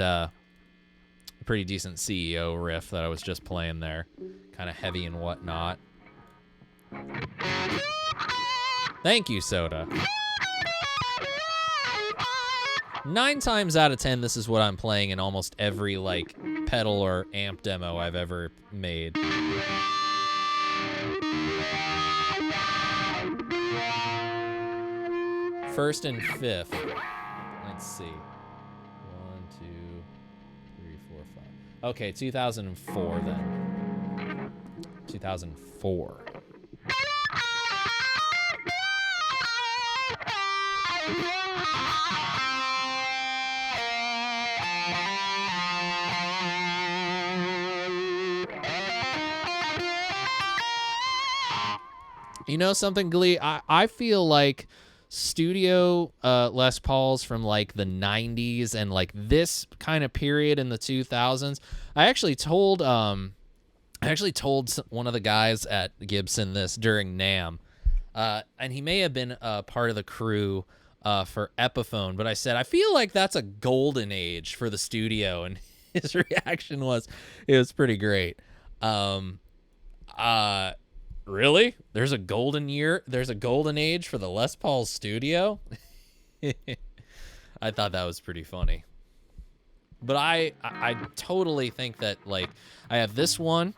CEO riff that I was just playing there. Kind of heavy and whatnot. Thank you, Soda. 9 times out of 10, this is what I'm playing in almost every, like, pedal or amp demo I've ever made. First and fifth. Let's see. 1, 2, 3, 4, 5. Okay, 2004 then. 2004. You know something, Glee? I feel like studio Les Pauls from like the 90s and like this kind of period in the 2000s. I actually told one of the guys at Gibson this during NAMM, and he may have been part of the crew for Epiphone, but I said, I feel like that's a golden age for the studio, and his reaction was, it was pretty great. Really? There's a golden age for the Les Paul studio? I thought that was pretty funny. But I totally think that, like, I have this one,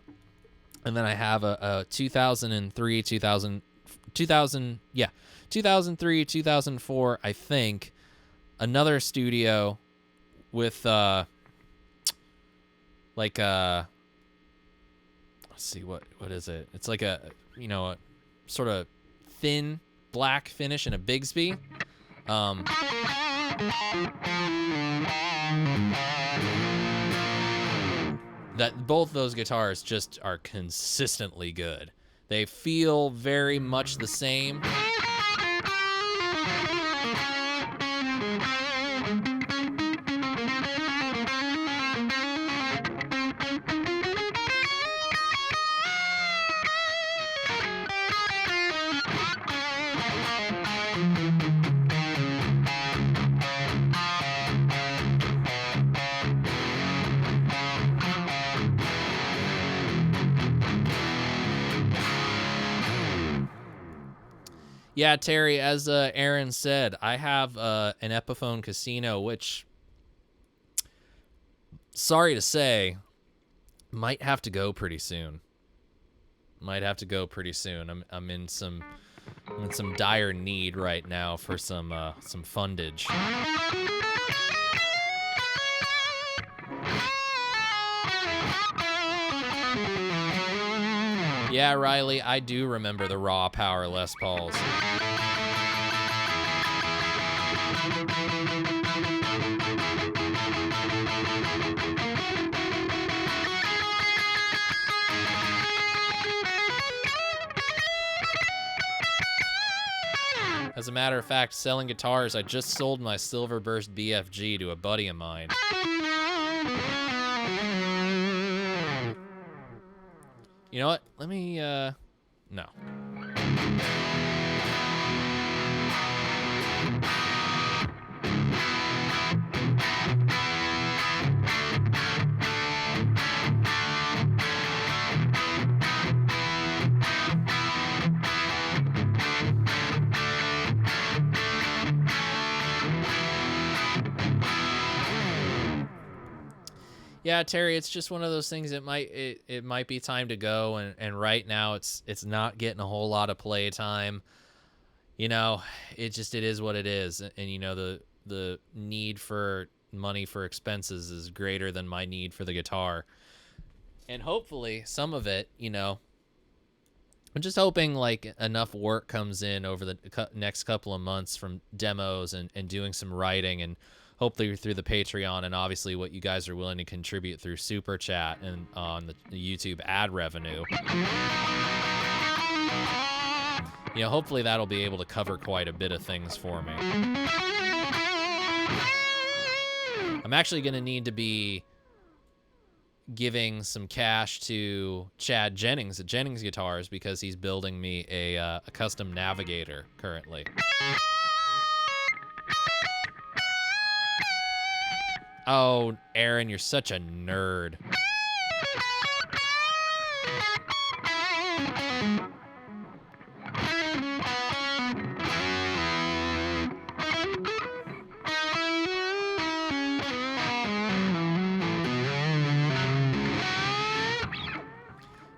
and then I have a 2003, 2003, 2004, I think, another studio with, like, let's see, what is it? It's like a, you know, a sort of thin black finish in a Bigsby. That both those guitars just are consistently good. They feel very much the same. Yeah, Terry, as Aaron said, I have an Epiphone Casino, which, sorry to say, might have to go pretty soon. I'm in some dire need right now for some fundage. Yeah, Riley, I do remember the raw power Les Pauls. As a matter of fact, selling guitars, I just sold my Silverburst BFG to a buddy of mine. You know what? Let me, no. Yeah, Terry, it's just one of those things. It might be time to go, and right now it's not getting a whole lot of play time. You know, it is what it is, and you know the need for money for expenses is greater than my need for the guitar, and hopefully some of it, you know, I'm just hoping like enough work comes in over the next couple of months from demos and doing some writing, and hopefully through the Patreon, and obviously what you guys are willing to contribute through Super Chat and on the YouTube ad revenue. You know, hopefully that'll be able to cover quite a bit of things for me. I'm actually going to need to be giving some cash to Chad Jennings at Jennings Guitars because he's building me a custom Navigator currently. Oh, Aaron, you're such a nerd.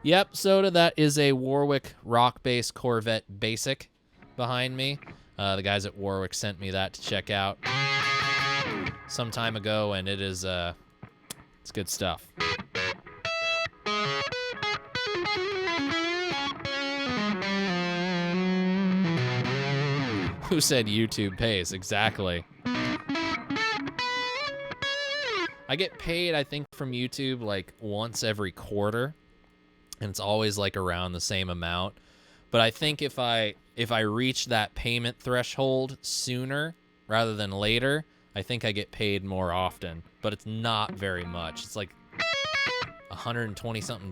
Yep, Soda, that is a Warwick rock-based Corvette Basic behind me. The guys at Warwick sent me that to check out some time ago, and it is it's good stuff. Who said YouTube pays? Exactly. I get paid, I think, from YouTube like once every quarter, and it's always like around the same amount. But I think if I reach that payment threshold sooner rather than later, I think I get paid more often, but it's not very much. It's like $120 something.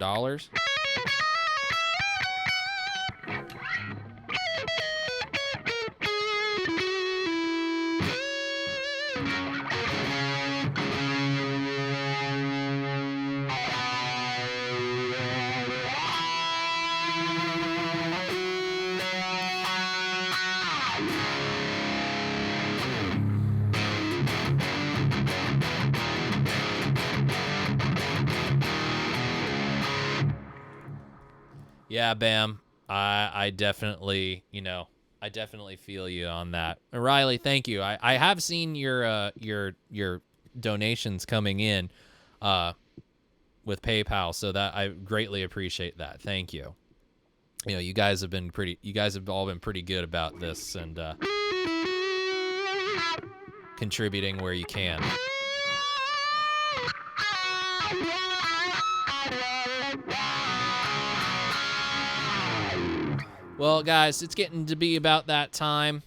Yeah, Bam. I definitely, you know, I definitely feel you on that. Riley, thank you. I have seen your donations coming in with PayPal, so that I greatly appreciate that. Thank you. You know, you guys have all been pretty good about this and contributing where you can. Well, guys, it's getting to be about that time.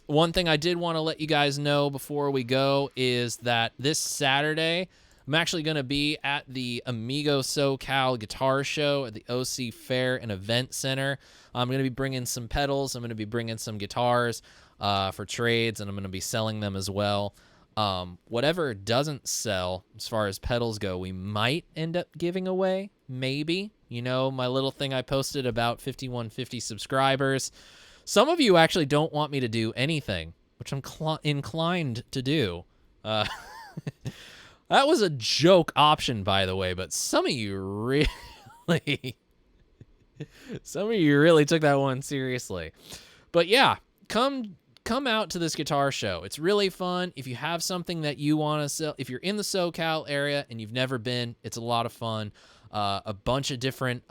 One thing I did want to let you guys know before we go is that this Saturday, I'm actually going to be at the Amigo SoCal Guitar Show at the OC Fair and Event Center. I'm going to be bringing some pedals. I'm going to be bringing some guitars for trades, and I'm going to be selling them as well. Whatever doesn't sell, as far as pedals go, we might end up giving away, maybe. You know, my little thing I posted about 5150 subscribers. Some of you actually don't want me to do anything, which I'm inclined to do. That was a joke option, by the way, but some of you really took that one seriously. But yeah, come out to this guitar show. It's really fun. If you have something that you want to sell, if you're in the SoCal area and you've never been, it's a lot of fun. A bunch of different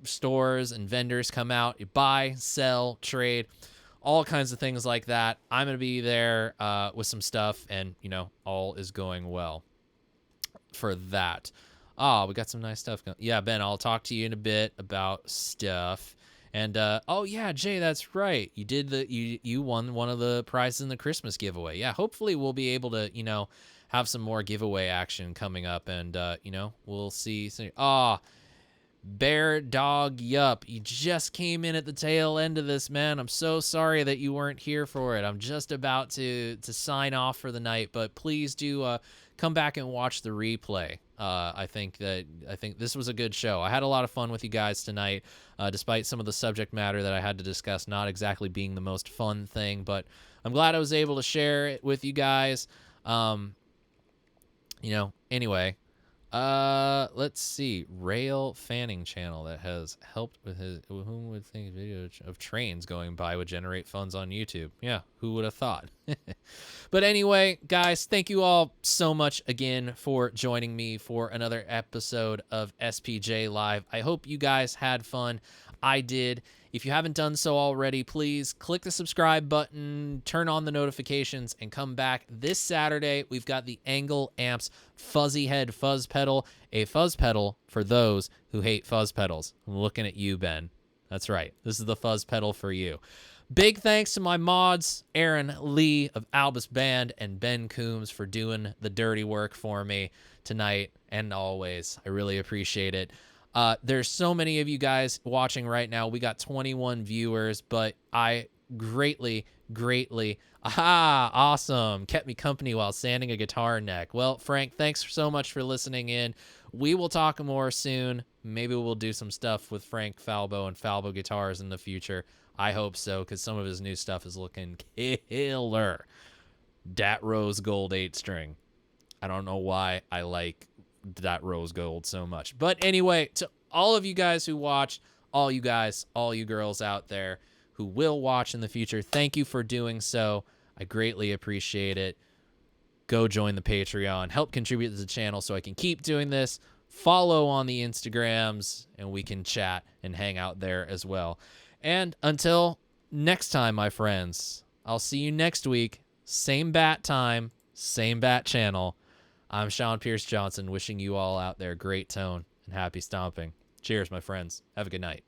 stores and vendors come out. You buy, sell, trade, all kinds of things like that. I'm going to be there with some stuff, and, you know, all is going well for that. We got some nice stuff going. Yeah, Ben, I'll talk to you in a bit about stuff. And, oh, yeah, Jay, that's right. You did you won one of the prizes in the Christmas giveaway. Yeah, hopefully we'll be able to, you know, have some more giveaway action coming up, and, you know, we'll see. Bear Dog Yup, you just came in at the tail end of this, man. I'm so sorry that you weren't here for it. I'm just about to sign off for the night, but please do come back and watch the replay. I think this was a good show. I had a lot of fun with you guys tonight, despite some of the subject matter that I had to discuss not exactly being the most fun thing, but I'm glad I was able to share it with you guys. You know, anyway. Let's see. Rail Fanning channel that has helped with his. Who would think video of trains going by would generate funds on YouTube? Yeah, who would have thought? But anyway, guys, thank you all so much again for joining me for another episode of SPJ Live. I hope you guys had fun. I did. If you haven't done so already, please click the subscribe button, turn on the notifications, and come back this Saturday. We've got the Angle Amps Fuzzy Head Fuzz Pedal, a fuzz pedal for those who hate fuzz pedals. I'm looking at you, Ben. That's right. This is the fuzz pedal for you. Big thanks to my mods, Aaron Lee of Albus Band and Ben Coombs for doing the dirty work for me tonight and always. I really appreciate it. There's so many of you guys watching right now. We got 21 viewers, but I greatly, awesome, kept me company while sanding a guitar neck. Well, Frank, thanks so much for listening in. We will talk more soon. Maybe we'll do some stuff with Frank Falbo and Falbo Guitars in the future. I hope so, because some of his new stuff is looking killer. Dat Rose Gold 8-string. I don't know why I like that rose gold so much. But anyway, to all of you guys who watch, all you guys, all you girls out there who will watch in the future, thank you for doing so. I greatly appreciate it. Go join the Patreon. Help contribute to the channel so I can keep doing this. Follow on the Instagrams, and we can chat and hang out there as well. And until next time, my friends, I'll see you next week. Same bat time, same bat channel. I'm Sean Pierce Johnson, wishing you all out there great tone and happy stomping. Cheers, my friends. Have a good night.